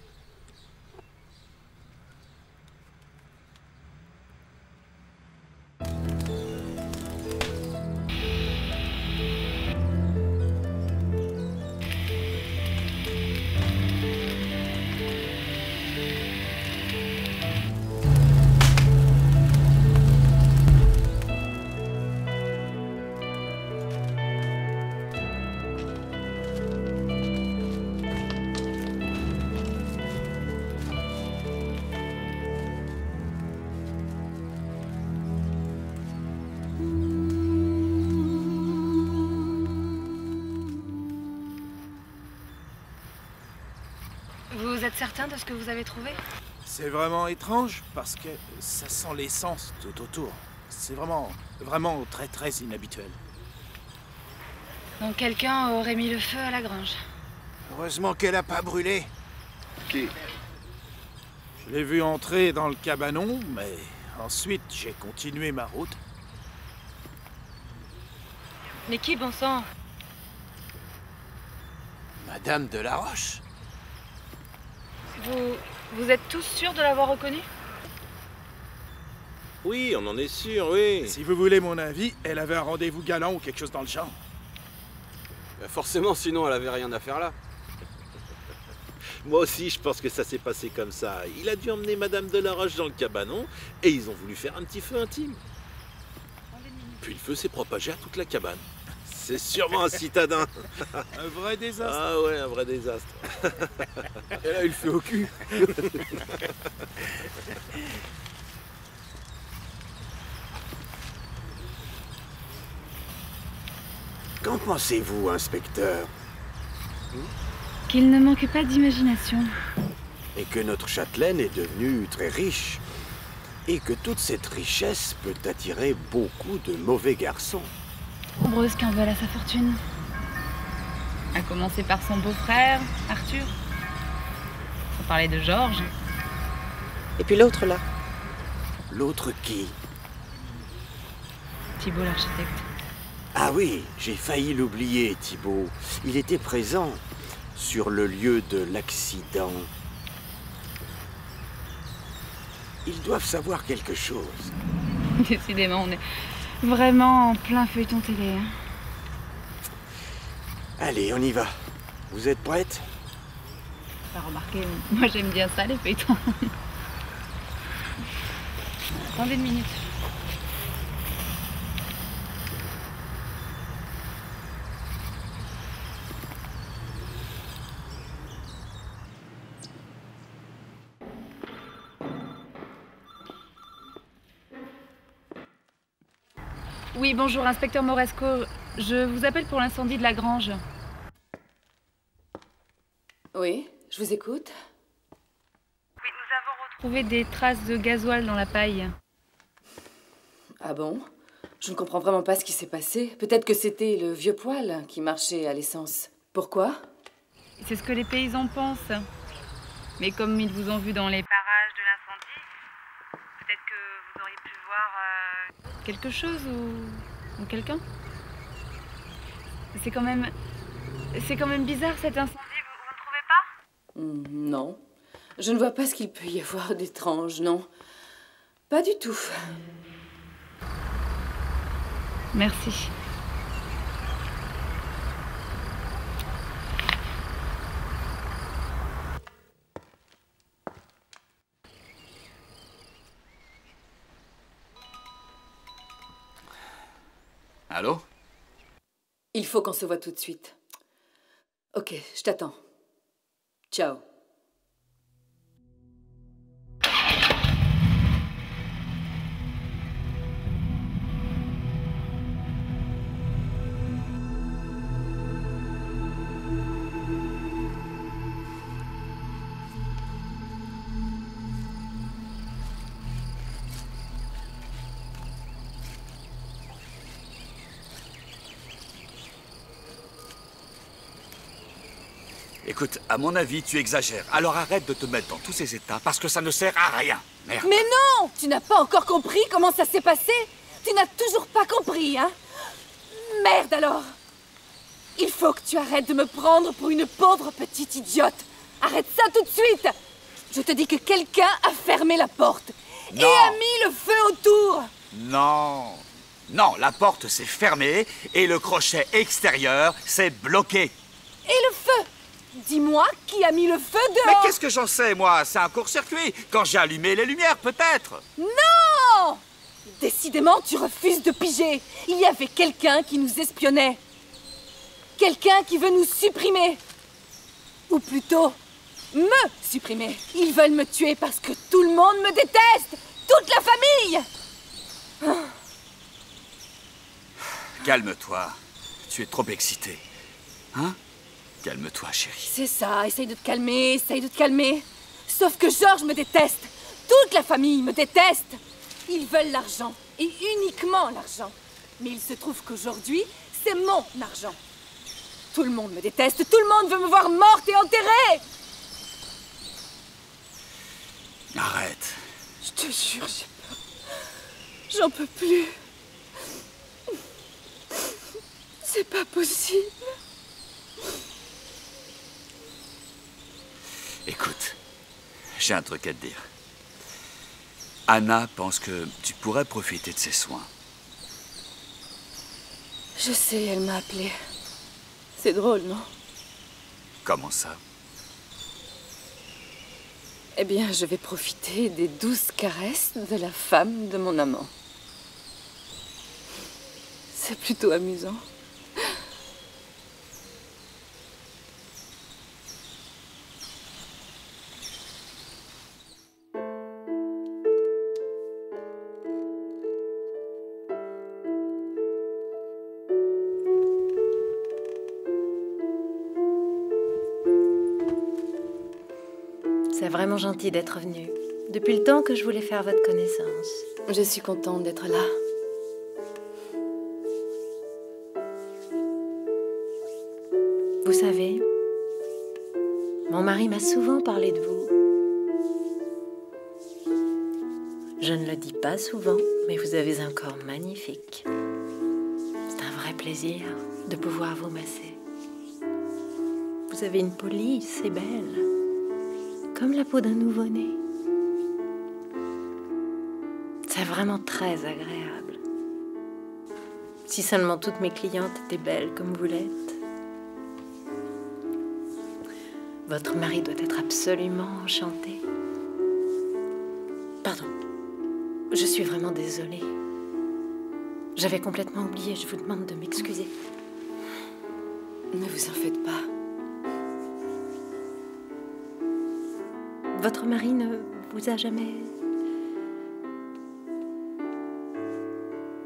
Vous êtes certain de ce que vous avez trouvé? C'est vraiment étrange parce que ça sent l'essence tout autour. C'est vraiment très très inhabituel. Donc quelqu'un aurait mis le feu à la grange. Heureusement qu'elle a pas brûlé. Qui? Je l'ai vu entrer dans le cabanon, mais ensuite j'ai continué ma route. Mais qui, bon sang? Madame de la Roche. Vous êtes tous sûrs de l'avoir reconnu? Oui, on en est sûr, oui. Si vous voulez mon avis, elle avait un rendez-vous galant ou quelque chose dans le genre. Forcément, sinon elle avait rien à faire là. Moi aussi, je pense que ça s'est passé comme ça. Il a dû emmener Madame de la Roche dans le cabanon et ils ont voulu faire un petit feu intime. Puis le feu s'est propagé à toute la cabane. C'est sûrement un citadin. Un vrai désastre. Ah ouais, un vrai désastre. Elle a eu le feu au cul. Qu'en pensez-vous, inspecteur? Qu'il ne manque pas d'imagination. Et que notre châtelaine est devenue très riche. Et que toute cette richesse peut attirer beaucoup de mauvais garçons. Nombreuse qui en veulent à sa fortune. À commencer par son beau-frère, Arthur. Sans parler de Georges. Et puis l'autre là? L'autre qui? Thibault l'architecte. Ah oui, j'ai failli l'oublier, Thibault. Il était présent sur le lieu de l'accident. Ils doivent savoir quelque chose. Décidément, on est vraiment en plein feuilleton télé. Hein. Allez, on y va. Vous êtes prête? T'as remarqué, moi j'aime bien ça, les feuilletons. Attendez une minute. Oui, bonjour, inspecteur Moresco. Je vous appelle pour l'incendie de la grange. Oui, je vous écoute. Oui, nous avons retrouvé des traces de gasoil dans la paille. Ah bon? Je ne comprends vraiment pas ce qui s'est passé. Peut-être que c'était le vieux poêle qui marchait à l'essence. Pourquoi? C'est ce que les paysans pensent. Mais comme ils vous ont vu dans les parages de l'incendie, peut-être que vous auriez pu voir quelque chose ou quelqu'un. C'est quand même bizarre cet incendie, vous ne trouvez pas? Non. Je ne vois pas ce qu'il peut y avoir d'étrange, non. Pas du tout. Merci. Allô? Il faut qu'on se voit tout de suite. Ok, je t'attends. Ciao. Écoute, à mon avis, tu exagères. Alors arrête de te mettre dans tous ces états parce que ça ne sert à rien. Merde. Mais non! Tu n'as pas encore compris comment ça s'est passé? Tu n'as toujours pas compris, hein? Merde alors! Il faut que tu arrêtes de me prendre pour une pauvre petite idiote. Arrête ça tout de suite! Je te dis que quelqu'un a fermé la porte et a mis le feu autour. Non. Non, la porte s'est fermée et le crochet extérieur s'est bloqué. Et le feu? Dis-moi qui a mis le feu dehors. Mais qu'est-ce que j'en sais, moi? C'est un court-circuit. Quand j'ai allumé les lumières, peut-être. Non! Décidément, tu refuses de piger. Il y avait quelqu'un qui nous espionnait. Quelqu'un qui veut nous supprimer. Ou plutôt, me supprimer. Ils veulent me tuer parce que tout le monde me déteste. Toute la famille. Calme-toi. Tu es trop excitée. Hein? Calme-toi, chérie. C'est ça, essaye de te calmer, essaye de te calmer. Sauf que Georges me déteste. Toute la famille me déteste. Ils veulent l'argent, et uniquement l'argent. Mais il se trouve qu'aujourd'hui, c'est mon argent. Tout le monde me déteste, tout le monde veut me voir morte et enterrée. Arrête. Je te jure, j'ai peur. J'en peux plus. C'est pas possible. Écoute, j'ai un truc à te dire. Anna pense que tu pourrais profiter de ses soins. Je sais, elle m'a appelée. C'est drôle, non? Comment ça? Eh bien, je vais profiter des douces caresses de la femme de mon amant. C'est plutôt amusant. C'est vraiment gentil d'être venu. Depuis le temps que je voulais faire votre connaissance. Je suis contente d'être là. Vous savez, mon mari m'a souvent parlé de vous. Je ne le dis pas souvent, mais vous avez un corps magnifique. C'est un vrai plaisir de pouvoir vous masser. Vous avez une peau lisse et belle, comme la peau d'un nouveau-né. C'est vraiment très agréable. Si seulement toutes mes clientes étaient belles comme vous l'êtes. Votre mari doit être absolument enchanté. Pardon, je suis vraiment désolée. J'avais complètement oublié, je vous demande de m'excuser. Ne vous en faites pas. Votre mari ne vous a jamais...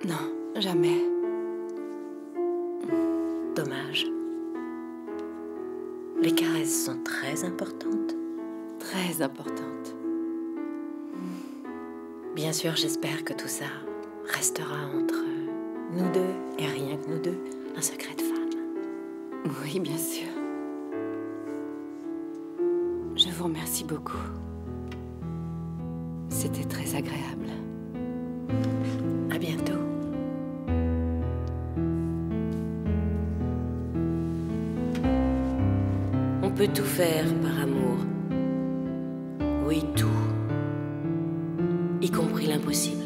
Non, jamais. Dommage. Les caresses sont très importantes. Très importantes. Bien sûr, j'espère que tout ça restera entre nous deux et rien que nous deux, un secret de femme. Oui, bien sûr. Je vous remercie beaucoup. C'était très agréable. À bientôt. On peut tout faire par amour. Oui, tout. Y compris l'impossible.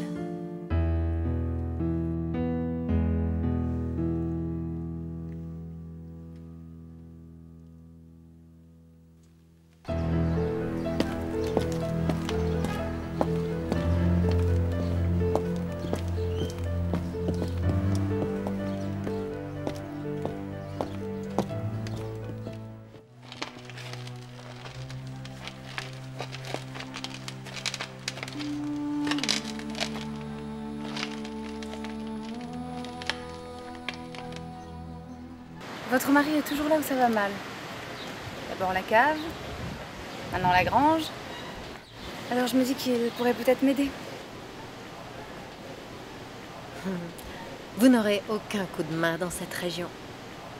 Votre mari est toujours là où ça va mal. D'abord la cave, maintenant la grange. Alors je me dis qu'il pourrait peut-être m'aider. Vous n'aurez aucun coup de main dans cette région.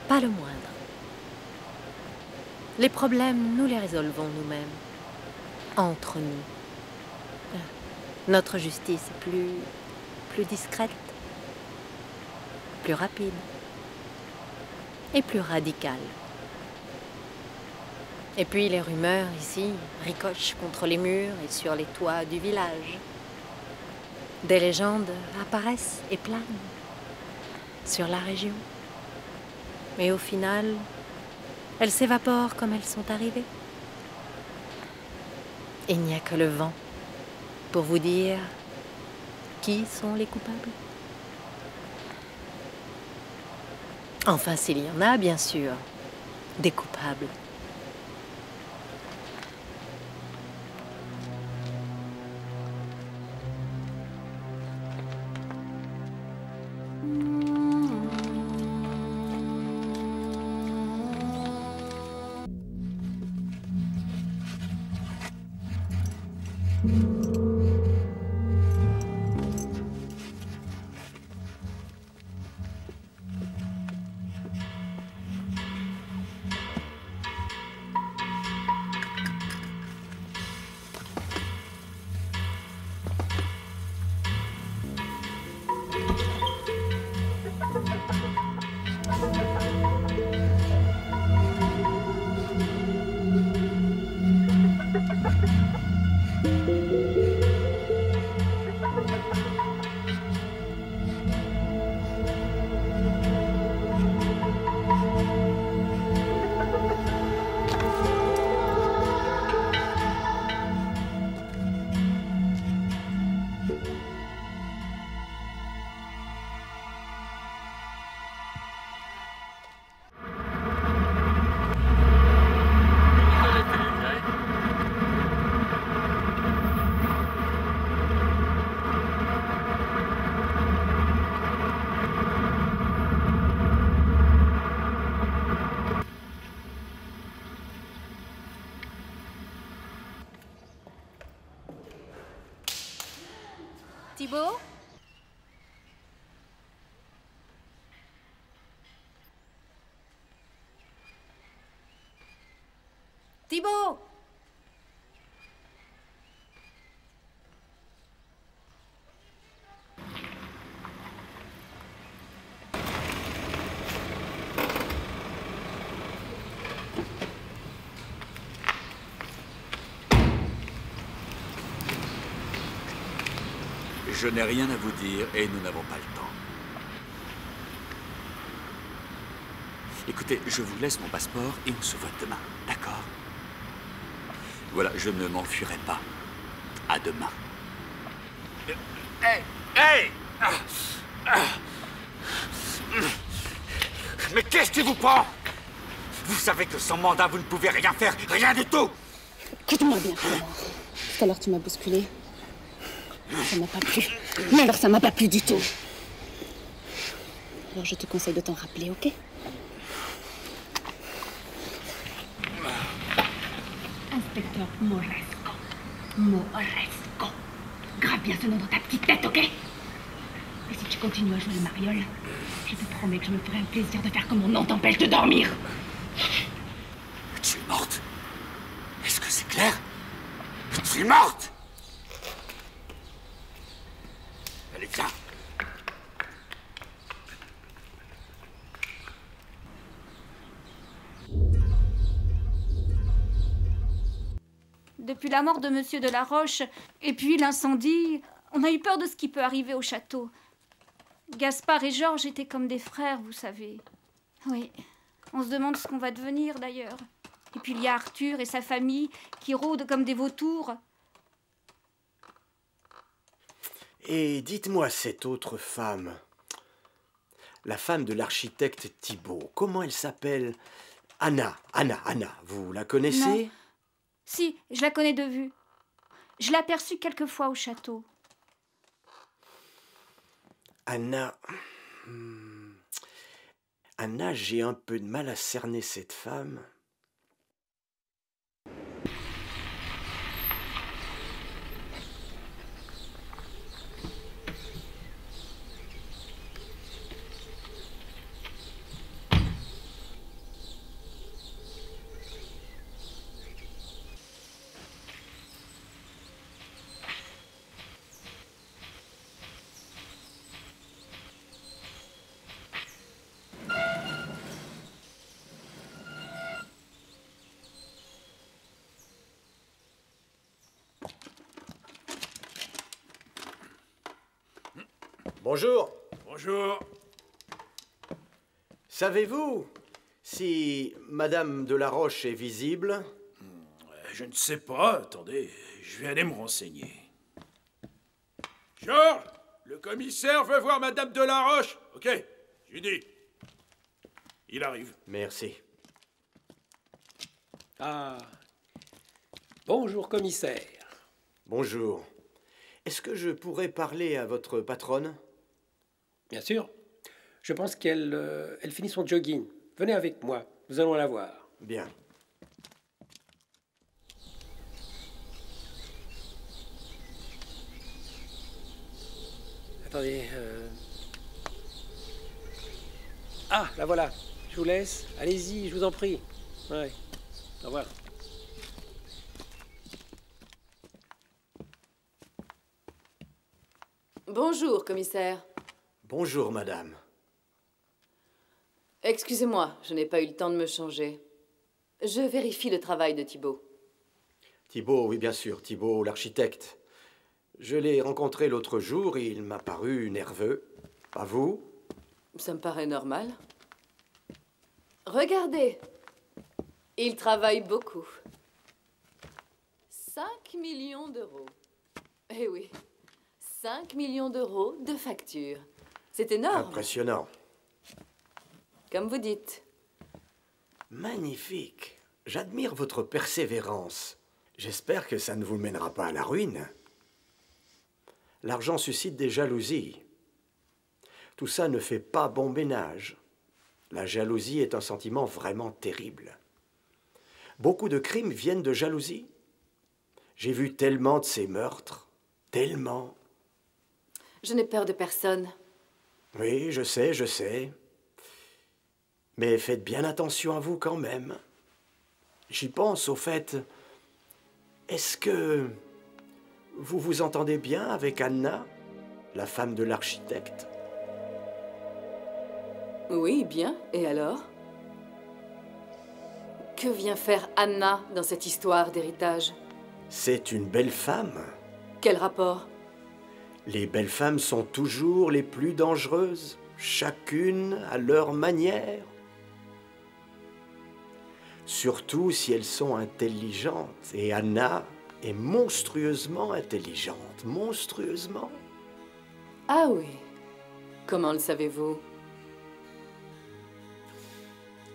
Pas le moindre. Les problèmes, nous les résolvons nous-mêmes. Entre nous. Notre justice est plus discrète, plus rapide et plus radicale. Et puis les rumeurs ici ricochent contre les murs et sur les toits du village. Des légendes apparaissent et planent sur la région. Mais au final, elles s'évaporent comme elles sont arrivées. Il n'y a que le vent pour vous dire qui sont les coupables. Enfin, s'il y en a, bien sûr, des coupables. Thibaut ? Thibaut ? Je n'ai rien à vous dire et nous n'avons pas le temps. Écoutez, je vous laisse mon passeport et on se voit demain, d'accord? Voilà, je ne m'enfuirai pas. À demain. Hey! Hey! Mais qu'est-ce qui vous prend? Vous savez que sans mandat, vous ne pouvez rien faire, rien du tout! Écoute-moi bien, Florent. Tout à l'heure, tu m'as bousculé. Ça m'a pas plu. Mais alors, ça m'a pas plu du tout. Alors, je te conseille de t'en rappeler, ok? Inspecteur Moresco. Moresco. Grave bien ce nom dans ta petite tête, ok? Et si tu continues à jouer le mariole, je te promets que je me ferai un plaisir de faire que mon nom t'empêche de dormir. Tu es morte? Est-ce que c'est clair? Tu es morte? Allez, viens. Depuis la mort de Monsieur de la Roche, et puis l'incendie, on a eu peur de ce qui peut arriver au château. Gaspard et Georges étaient comme des frères, vous savez. Oui, on se demande ce qu'on va devenir d'ailleurs. Et puis il y a Arthur et sa famille qui rôdent comme des vautours. Et dites-moi cette autre femme, la femme de l'architecte Thibaut, comment elle s'appelle? Anna, vous la connaissez? Non. Si, je la connais de vue. Je l'ai aperçue quelques fois au château. Anna, j'ai un peu de mal à cerner cette femme. Bonjour. Bonjour. Savez-vous si Madame de la Roche est visible? Je ne sais pas. Attendez, je vais aller me renseigner. Georges, le commissaire veut voir Madame de la Roche. Ok, Judy. Il arrive. Merci. Ah. Bonjour, commissaire. Bonjour. Est-ce que je pourrais parler à votre patronne? Bien sûr. Je pense qu'elle elle finit son jogging. Venez avec moi, nous allons la voir. Bien. Attendez. Ah, la voilà. Je vous laisse. Allez-y, je vous en prie. Ouais. Au revoir. Bonjour, commissaire. Bonjour, madame. Excusez-moi, je n'ai pas eu le temps de me changer. Je vérifie le travail de Thibault. Thibault, oui, bien sûr. Thibault, l'architecte. Je l'ai rencontré l'autre jour et il m'a paru nerveux. Pas vous? Ça me paraît normal. Regardez. Il travaille beaucoup. 5 millions d'euros. Eh oui. 5 millions d'euros de factures. C'est énorme. Impressionnant. Comme vous dites. Magnifique. J'admire votre persévérance. J'espère que ça ne vous mènera pas à la ruine. L'argent suscite des jalousies. Tout ça ne fait pas bon ménage. La jalousie est un sentiment vraiment terrible. Beaucoup de crimes viennent de jalousie. J'ai vu tellement de ces meurtres. Tellement. Je n'ai peur de personne. Oui, je sais, je sais. Mais faites bien attention à vous quand même. J'y pense, au fait. Est-ce que vous vous entendez bien avec Anna, la femme de l'architecte? Oui, bien. Et alors? Que vient faire Anna dans cette histoire d'héritage? C'est une belle femme. Quel rapport? Les belles femmes sont toujours les plus dangereuses, chacune à leur manière. Surtout si elles sont intelligentes. Et Anna est monstrueusement intelligente. Monstrueusement. Ah oui. Comment le savez-vous?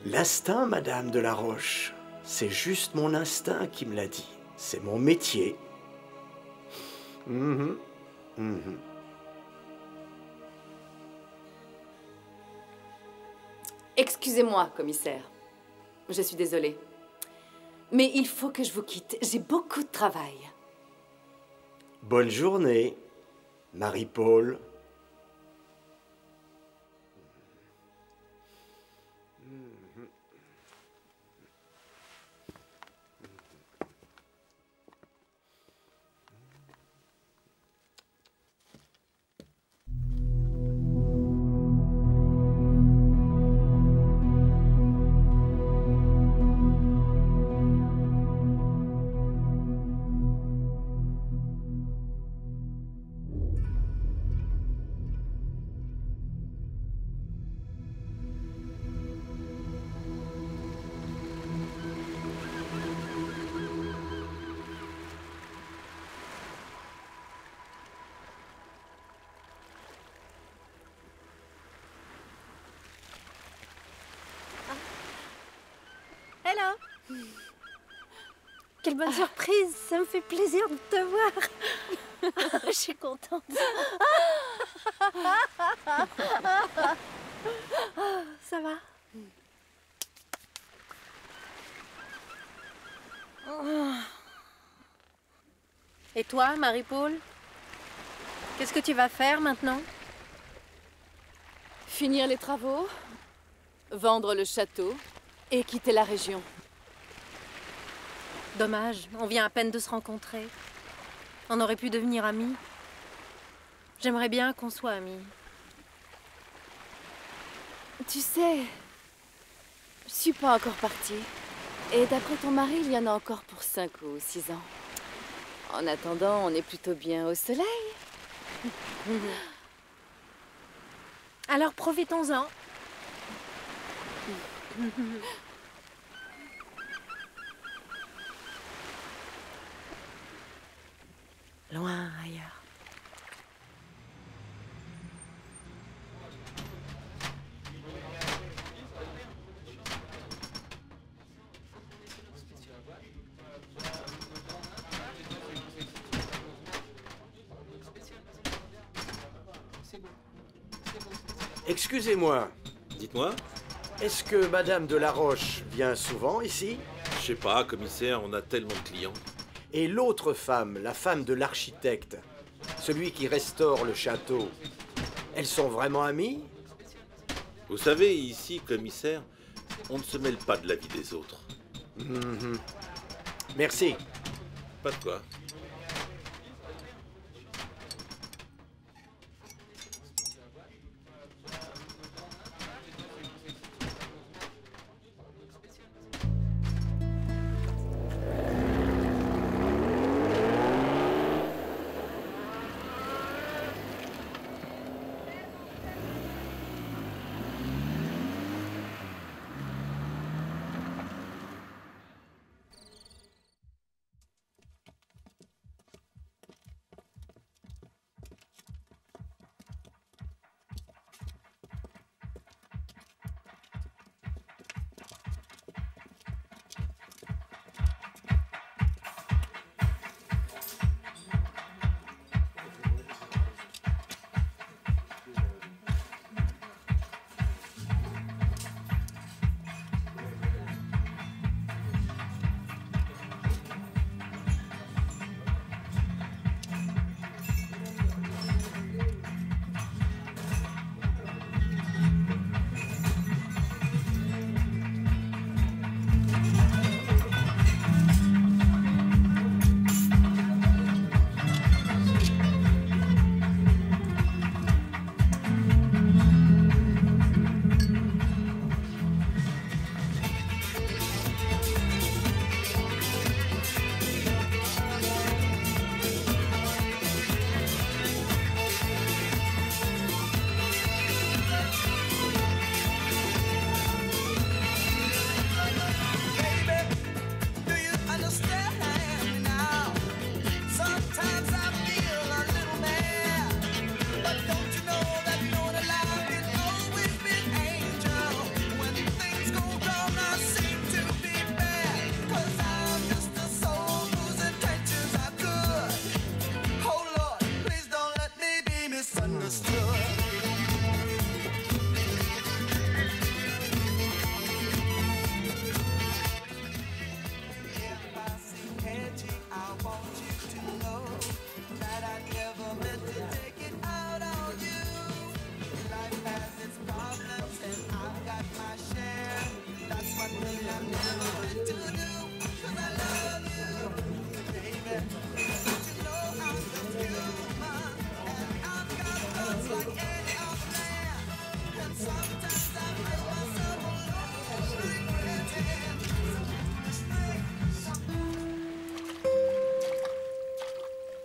L'instinct, Madame de la Roche. C'est juste mon instinct qui me l'a dit. C'est mon métier. Excusez-moi, commissaire. Je suis désolée. Mais il faut que je vous quitte. J'ai beaucoup de travail. Bonne journée, Marie-Paul. Hello. Quelle bonne surprise, ça me fait plaisir de te voir. Je suis contente. Ça va? Et toi, Marie-Paul? Qu'est-ce que tu vas faire maintenant? Finir les travaux, vendre le château et quitter la région. Dommage, on vient à peine de se rencontrer. On aurait pu devenir amis. J'aimerais bien qu'on soit amis. Tu sais, je suis pas encore partie. Et d'après ton mari, il y en a encore pour 5 ou 6 ans. En attendant, on est plutôt bien au soleil. Alors profitons-en. Loin ailleurs. Excusez-moi. Dites-moi. Est-ce que Madame de la Roche vient souvent ici? Je sais pas, commissaire, on a tellement de clients. Et l'autre femme, la femme de l'architecte, celui qui restaure le château, elles sont vraiment amies? Vous savez, ici, commissaire, on ne se mêle pas de la vie des autres. Merci. Pas de quoi.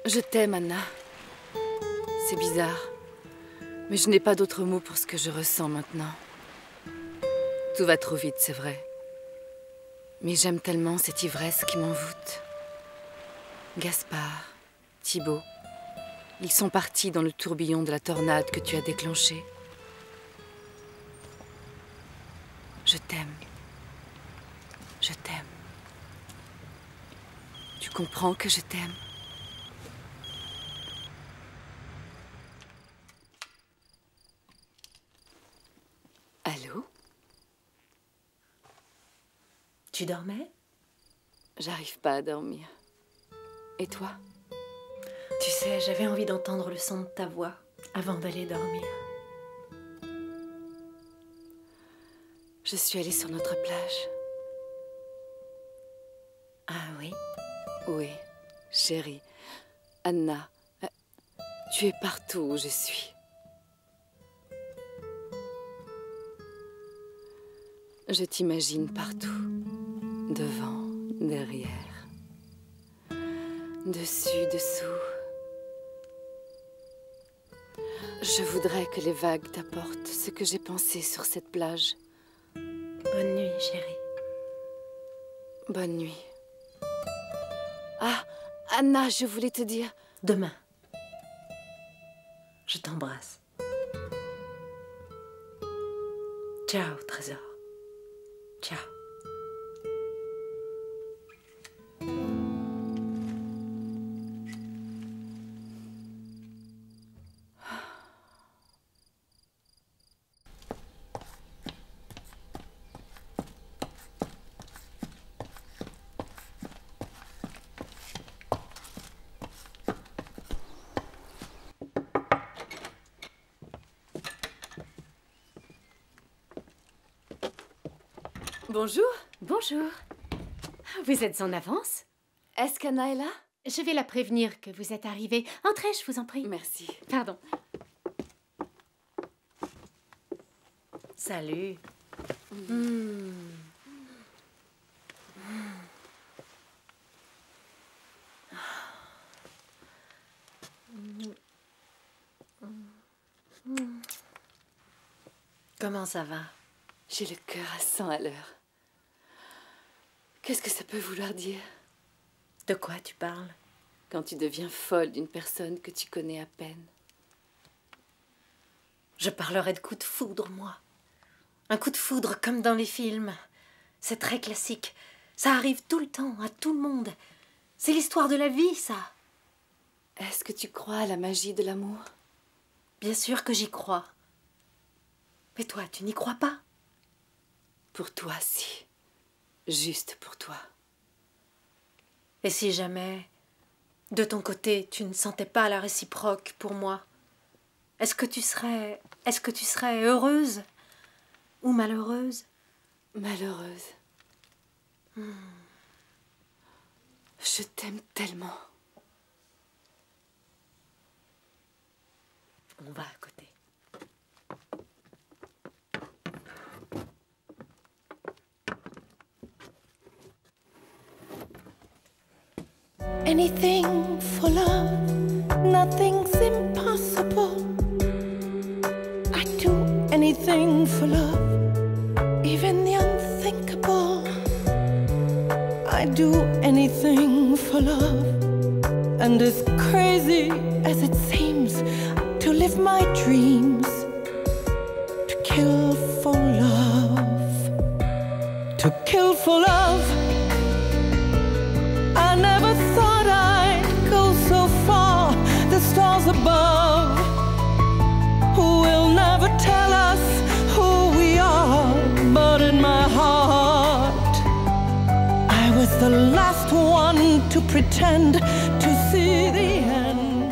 Je t'aime, Anna. C'est bizarre, mais je n'ai pas d'autres mots pour ce que je ressens maintenant. Tout va trop vite, c'est vrai. Mais j'aime tellement cette ivresse qui m'envoûte. Gaspard, Thibaut, ils sont partis dans le tourbillon de la tornade que tu as déclenchée. Je t'aime. Je t'aime. Tu comprends que je t'aime? Allô? Tu dormais? J'arrive pas à dormir. Et toi? Tu sais, j'avais envie d'entendre le son de ta voix avant d'aller dormir. Je suis allée sur notre plage. Ah oui? Oui, chérie. Anna, tu es partout où je suis. Je t'imagine partout. Devant, derrière. Dessus, dessous. Je voudrais que les vagues t'apportent ce que j'ai pensé sur cette plage. Bonne nuit, chérie. Bonne nuit. Ah, Anna, je voulais te dire... Demain. Je t'embrasse. Ciao, trésor. Ciao. Bonjour. Bonjour. Vous êtes en avance? Est-ce qu'Anna est là? Je vais la prévenir que vous êtes arrivée. Entrez, je vous en prie. Merci. Pardon. Salut. Comment ça va? J'ai le cœur à 100 à l'heure. Qu'est-ce que ça peut vouloir dire? De quoi tu parles? Quand tu deviens folle d'une personne que tu connais à peine. Je parlerai de coup de foudre, moi. Un coup de foudre comme dans les films. C'est très classique. Ça arrive tout le temps, à tout le monde. C'est l'histoire de la vie, ça. Est-ce que tu crois à la magie de l'amour? Bien sûr que j'y crois. Mais toi, tu n'y crois pas? Pour toi, si. Juste pour toi. Et si jamais, de ton côté, tu ne sentais pas la réciproque pour moi, est-ce que tu serais heureuse ou malheureuse? Malheureuse. Je t'aime tellement. On va à côté. Anything for love, nothing's impossible. I'd do anything for love, even the unthinkable. I'd do anything for love, and as crazy as it seems, to live my dreams, to kill for love, to kill for love. I never thought I'd go so far. The stars above will never tell us who we are, but in my heart I was the last one to pretend to see the end.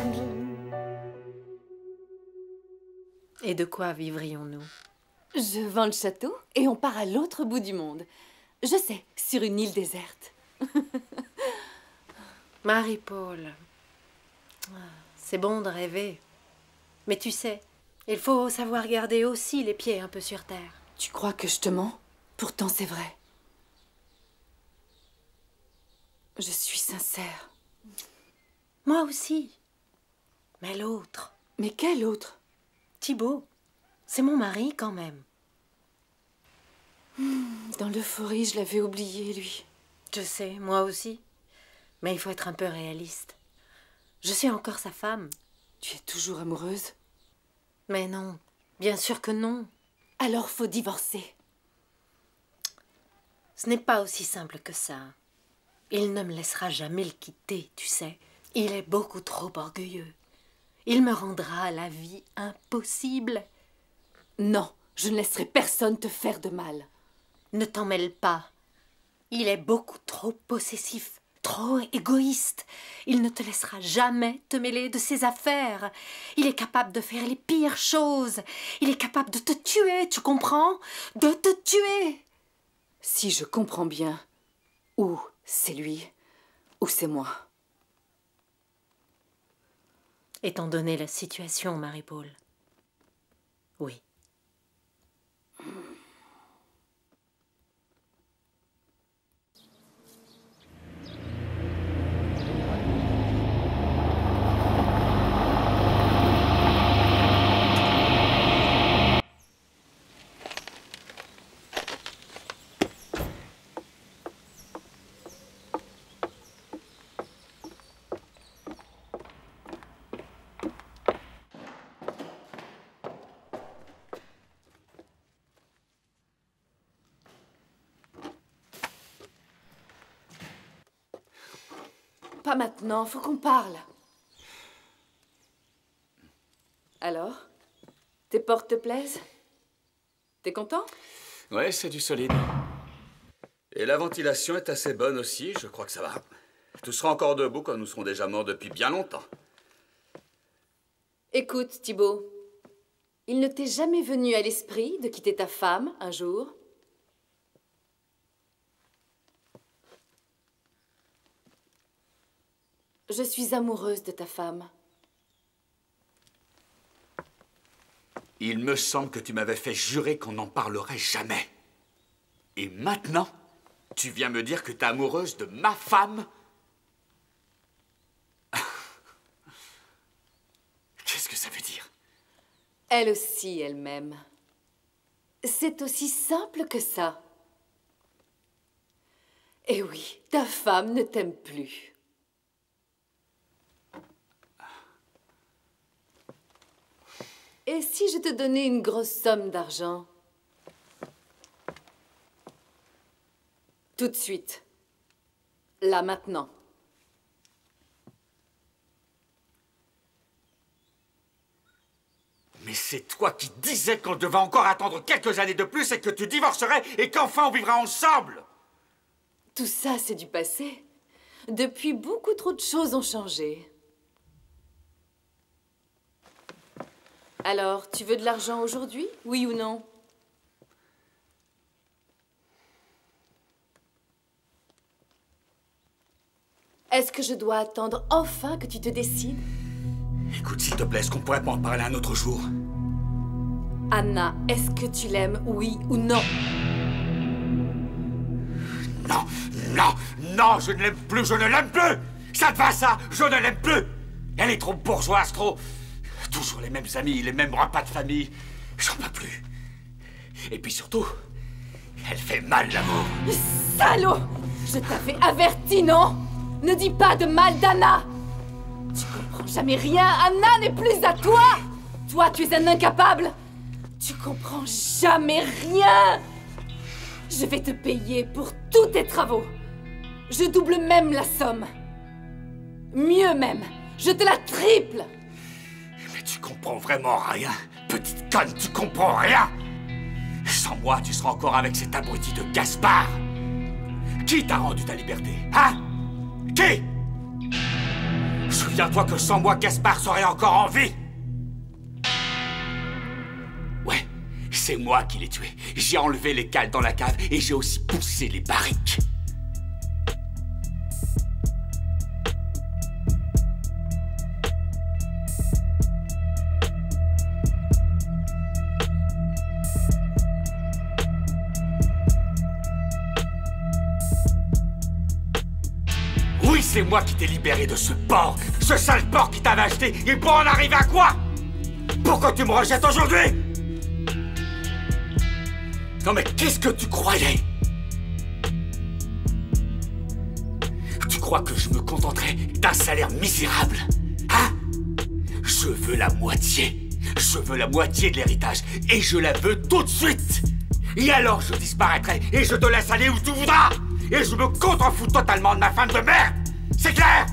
Et de quoi vivrions-nous? Je vends le château et on part à l'autre bout du monde. Je sais, sur une île déserte. Marie-Paul, c'est bon de rêver. Mais tu sais, il faut savoir garder aussi les pieds un peu sur terre. Tu crois que je te mens? Pourtant, c'est vrai. Je suis sincère. Moi aussi. Mais l'autre. Mais quel autre? Thibaut. C'est mon mari quand même. Dans l'euphorie, je l'avais oublié, lui. Je sais, moi aussi. Mais il faut être un peu réaliste. Je suis encore sa femme. Tu es toujours amoureuse? Mais non, bien sûr que non. Alors faut divorcer. Ce n'est pas aussi simple que ça. Il ne me laissera jamais le quitter, tu sais. Il est beaucoup trop orgueilleux. Il me rendra la vie impossible. Non, je ne laisserai personne te faire de mal. Ne t'en mêle pas. Il est beaucoup trop possessif, trop égoïste. Il ne te laissera jamais te mêler de ses affaires. Il est capable de faire les pires choses. Il est capable de te tuer, tu comprends? De te tuer. Si je comprends bien, ou c'est lui, ou c'est moi. Étant donné la situation, Marie-Paul, oui. Pas maintenant, faut qu'on parle. Alors, tes portes te plaisent? T'es content? Ouais, c'est du solide. Et la ventilation est assez bonne aussi, je crois que ça va. Tu seras encore debout quand nous serons déjà morts depuis bien longtemps. Écoute, Thibaut, il ne t'est jamais venu à l'esprit de quitter ta femme un jour? Je suis amoureuse de ta femme. Il me semble que tu m'avais fait jurer qu'on n'en parlerait jamais. Et maintenant, tu viens me dire que t'es amoureuse de ma femme? Qu'est-ce que ça veut dire? Elle aussi, elle m'aime. C'est aussi simple que ça. Et oui, ta femme ne t'aime plus. Et si je te donnais une grosse somme d'argent? Tout de suite. Là, maintenant. Mais c'est toi qui disais qu'on devait encore attendre quelques années de plus et que tu divorcerais et qu'enfin on vivra ensemble! Tout ça, c'est du passé. Depuis, beaucoup trop de choses ont changé. Alors, tu veux de l'argent aujourd'hui, oui ou non? Est-ce que je dois attendre enfin que tu te décides? Écoute, s'il te plaît, est-ce qu'on pourrait pas en parler un autre jour? Anna, est-ce que tu l'aimes, oui ou non? Non, non, non, je ne l'aime plus, je ne l'aime plus! Ça te va, ça? Je ne l'aime plus! Elle est trop bourgeoise, trop... Toujours les mêmes amis, les mêmes repas de famille. J'en peux plus. Et puis surtout, elle fait mal l'amour. Salaud! Je t'avais averti, non? Ne dis pas de mal d'Anna! Tu comprends jamais rien, Anna n'est plus à toi! Toi, tu es un incapable! Tu comprends jamais rien! Je vais te payer pour tous tes travaux. Je double même la somme. Mieux même, je te la triple! Mais tu comprends vraiment rien, petite conne, tu comprends rien! Sans moi, tu seras encore avec cet abruti de Gaspard! Qui t'a rendu ta liberté, hein? Qui? Souviens-toi que sans moi, Gaspard serait encore en vie! Ouais, c'est moi qui l'ai tué. J'ai enlevé les cales dans la cave et j'ai aussi poussé les barriques. Oui, c'est moi qui t'ai libéré de ce porc, ce sale porc qui t'avait acheté. Et pour en arriver à quoi? Pourquoi tu me rejettes aujourd'hui? Non mais qu'est-ce que tu croyais? Tu crois que je me contenterais d'un salaire misérable? Hein? Je veux la moitié. Je veux la moitié de l'héritage. Et je la veux tout de suite. Et alors je disparaîtrai et je te laisse aller où tu voudras. Et je me contrefous totalement de ma femme de merde. C'est clair?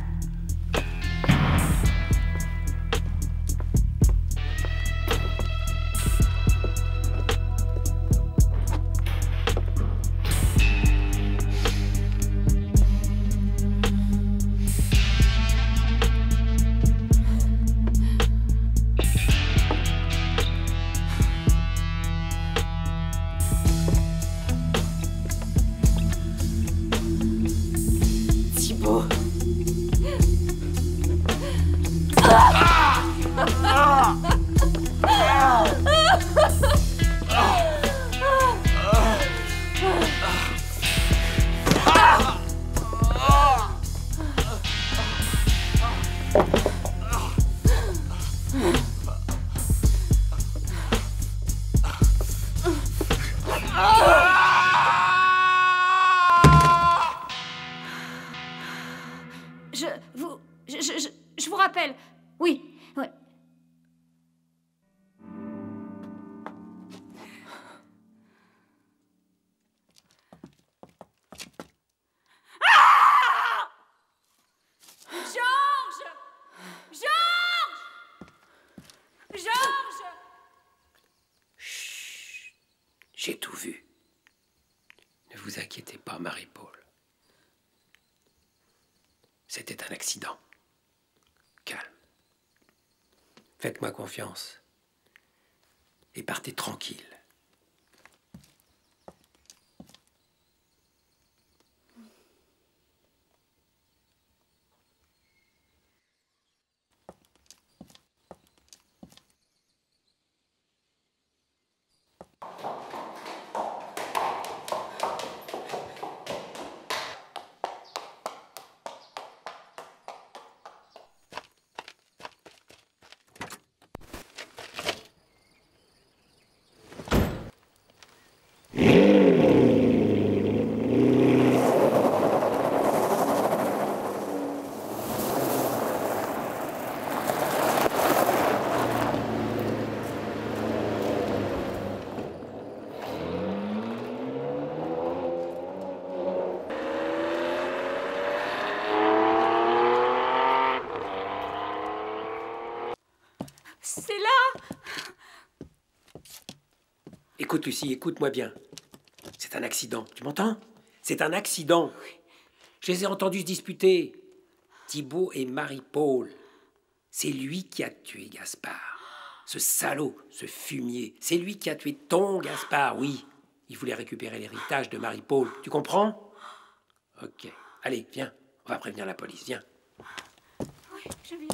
J'ai tout vu. Ne vous inquiétez pas, Marie-Paul. C'était un accident. Calme. Faites-moi confiance. Et partez tranquille. C'est là! Écoute, Lucie, écoute-moi bien. C'est un accident, tu m'entends? C'est un accident. Je les ai entendus se disputer. Thibaut et Marie-Paul. C'est lui qui a tué Gaspard. Ce salaud, ce fumier. C'est lui qui a tué ton Gaspard, oui. Il voulait récupérer l'héritage de Marie-Paul. Tu comprends? Ok. Allez, viens. On va prévenir la police, viens. Oui, je viens.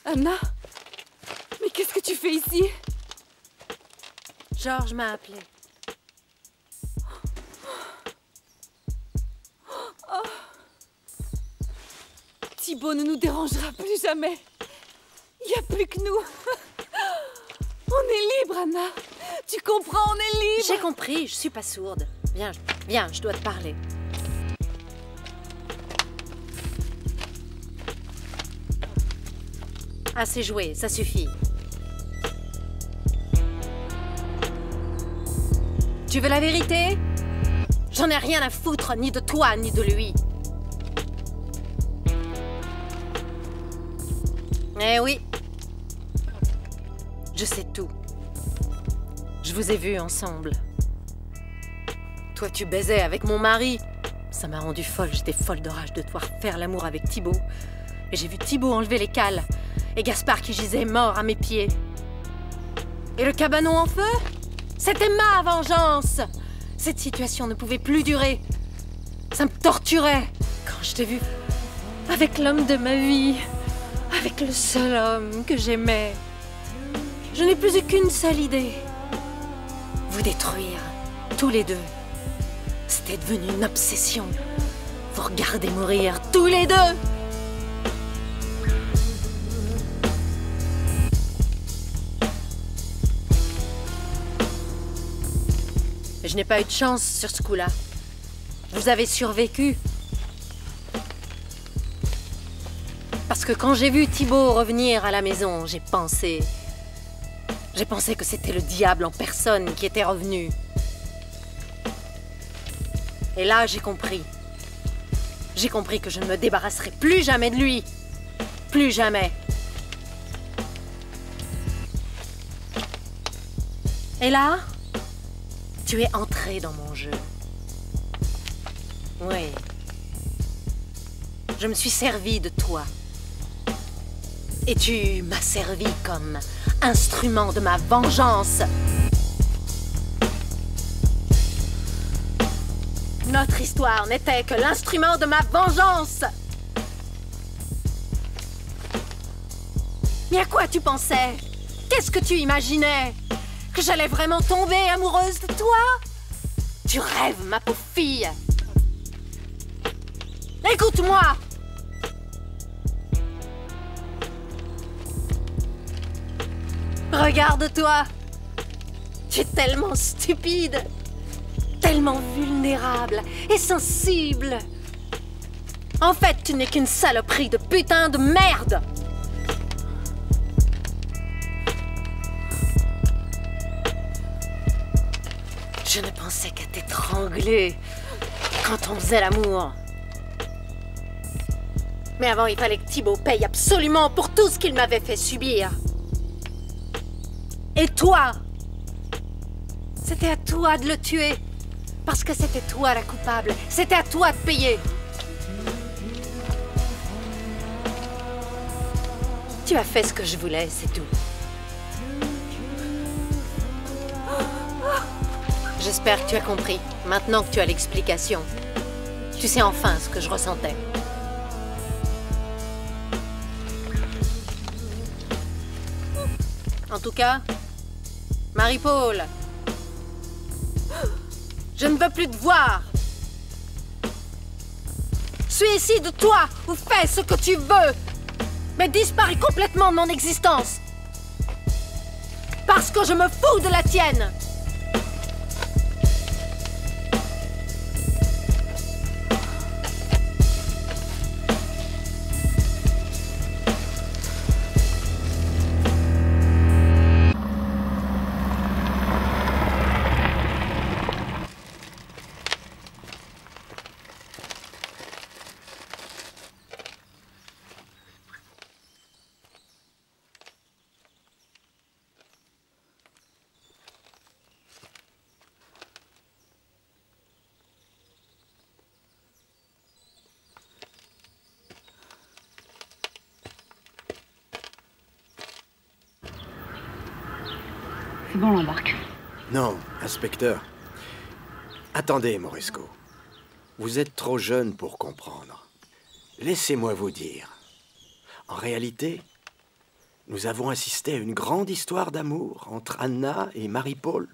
Anna, mais qu'est-ce que tu fais ici? Georges m'a appelé. Oh. Thibaut ne nous dérangera plus jamais. Il n'y a plus que nous. On est libre, Anna. Tu comprends, on est libre. J'ai compris, je suis pas sourde. Viens, viens, je dois te parler. Assez joué, ça suffit. Tu veux la vérité? J'en ai rien à foutre, ni de toi, ni de lui. Eh oui. Je sais tout. Je vous ai vus ensemble. Toi, tu baisais avec mon mari. Ça m'a rendue folle, j'étais folle de rage de devoir faire l'amour avec Thibaut. Et j'ai vu Thibaut enlever les cales. Et Gaspard qui gisait mort à mes pieds. Et le cabanon en feu? C'était ma vengeance! Cette situation ne pouvait plus durer. Ça me torturait quand je t'ai vu avec l'homme de ma vie, avec le seul homme que j'aimais. Je n'ai plus eu qu'une seule idée. Vous détruire, tous les deux. C'était devenu une obsession. Vous regardez mourir, tous les deux! Je n'ai pas eu de chance sur ce coup-là. Vous avez survécu. Parce que quand j'ai vu Thibaut revenir à la maison, j'ai pensé que c'était le diable en personne qui était revenu. Et là, j'ai compris. J'ai compris que je ne me débarrasserai plus jamais de lui. Plus jamais. Et là, tu es entré dans mon jeu. Oui. Je me suis servi de toi. Et tu m'as servi comme instrument de ma vengeance. Notre histoire n'était que l'instrument de ma vengeance. Mais à quoi tu pensais? Qu'est-ce que tu imaginais? Que j'allais vraiment tomber amoureuse de toi? Tu rêves, ma pauvre fille. Écoute-moi! Regarde-toi! Tu es tellement stupide, tellement vulnérable et sensible. En fait, tu n'es qu'une saloperie de putain de merde! Je ne pensais qu'à t'étrangler quand on faisait l'amour. Mais avant, il fallait que Thibaut paye absolument pour tout ce qu'il m'avait fait subir. Et toi, c'était à toi de le tuer. Parce que c'était toi la coupable. C'était à toi de payer. Tu as fait ce que je voulais, c'est tout. J'espère que tu as compris. Maintenant que tu as l'explication, tu sais enfin ce que je ressentais. En tout cas, Marie-Paul, je ne veux plus te voir. Suicide-toi ou fais ce que tu veux, mais disparais complètement de mon existence. Parce que je me fous de la tienne. C'est bon, on l'embarque. Non, inspecteur. Attendez, Moresco. Vous êtes trop jeune pour comprendre. Laissez-moi vous dire. En réalité, nous avons assisté à une grande histoire d'amour entre Anna et Marie-Paul.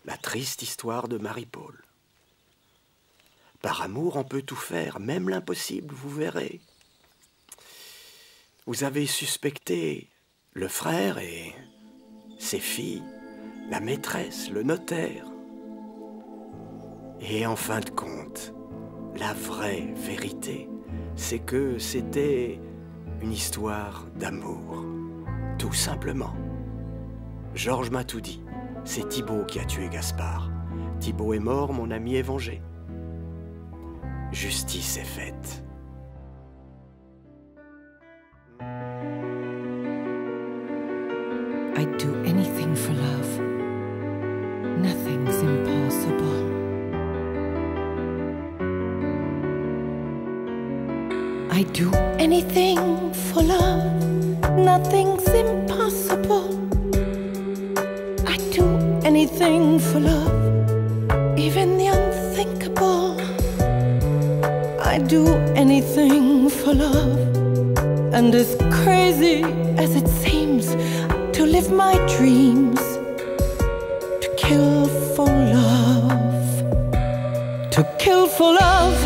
La triste histoire de Marie-Paul. Par amour, on peut tout faire, même l'impossible, vous verrez. Vous avez suspecté le frère et ses filles, la maîtresse, le notaire. Et en fin de compte, la vraie vérité, c'est que c'était une histoire d'amour. Tout simplement. Georges m'a tout dit. C'est Thibaut qui a tué Gaspard. Thibaut est mort, mon ami est vengé. Justice est faite. I'd do anything for love. Nothing's impossible. I'd do anything for love. Nothing's impossible. I'd do anything for love. Even the unthinkable. I'd do anything for love. And as crazy as it seems, to live my dreams, to kill for love, to kill for love.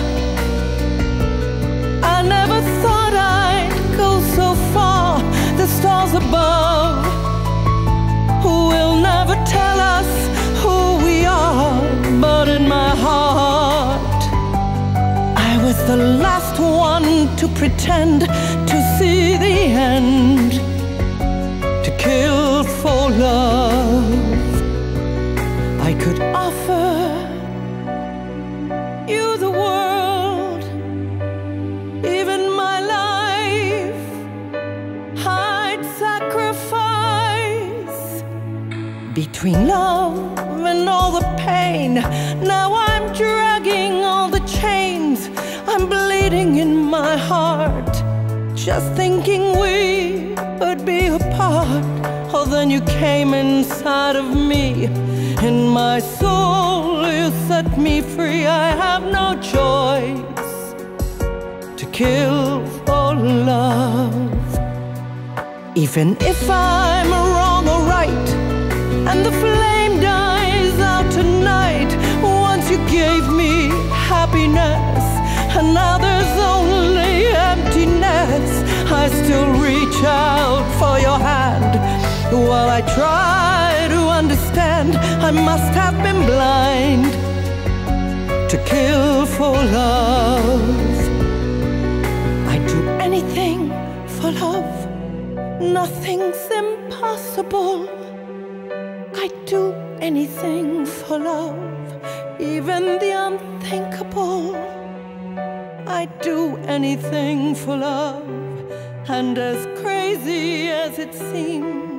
I never thought I'd go so far. The stars above will never tell us who we are, but in my heart I was the last one to pretend to see the end, to kill for love. I could offer you the world, even my life I'd sacrifice. Between love and all the pain, now I'm dragging all the chains. I'm bleeding in my heart, just thinking we would be apart. Oh, then you came inside of me. In my soul you set me free. I have no choice to kill for love. Even if I'm wrong or right, and the flame dies out tonight. Once you gave me happiness, and now there's only reach out for your hand. While I try to understand, I must have been blind to kill for love. I'd do anything for love. Nothing's impossible. I'd do anything for love, even the unthinkable. I'd do anything for love, and as crazy as it seems,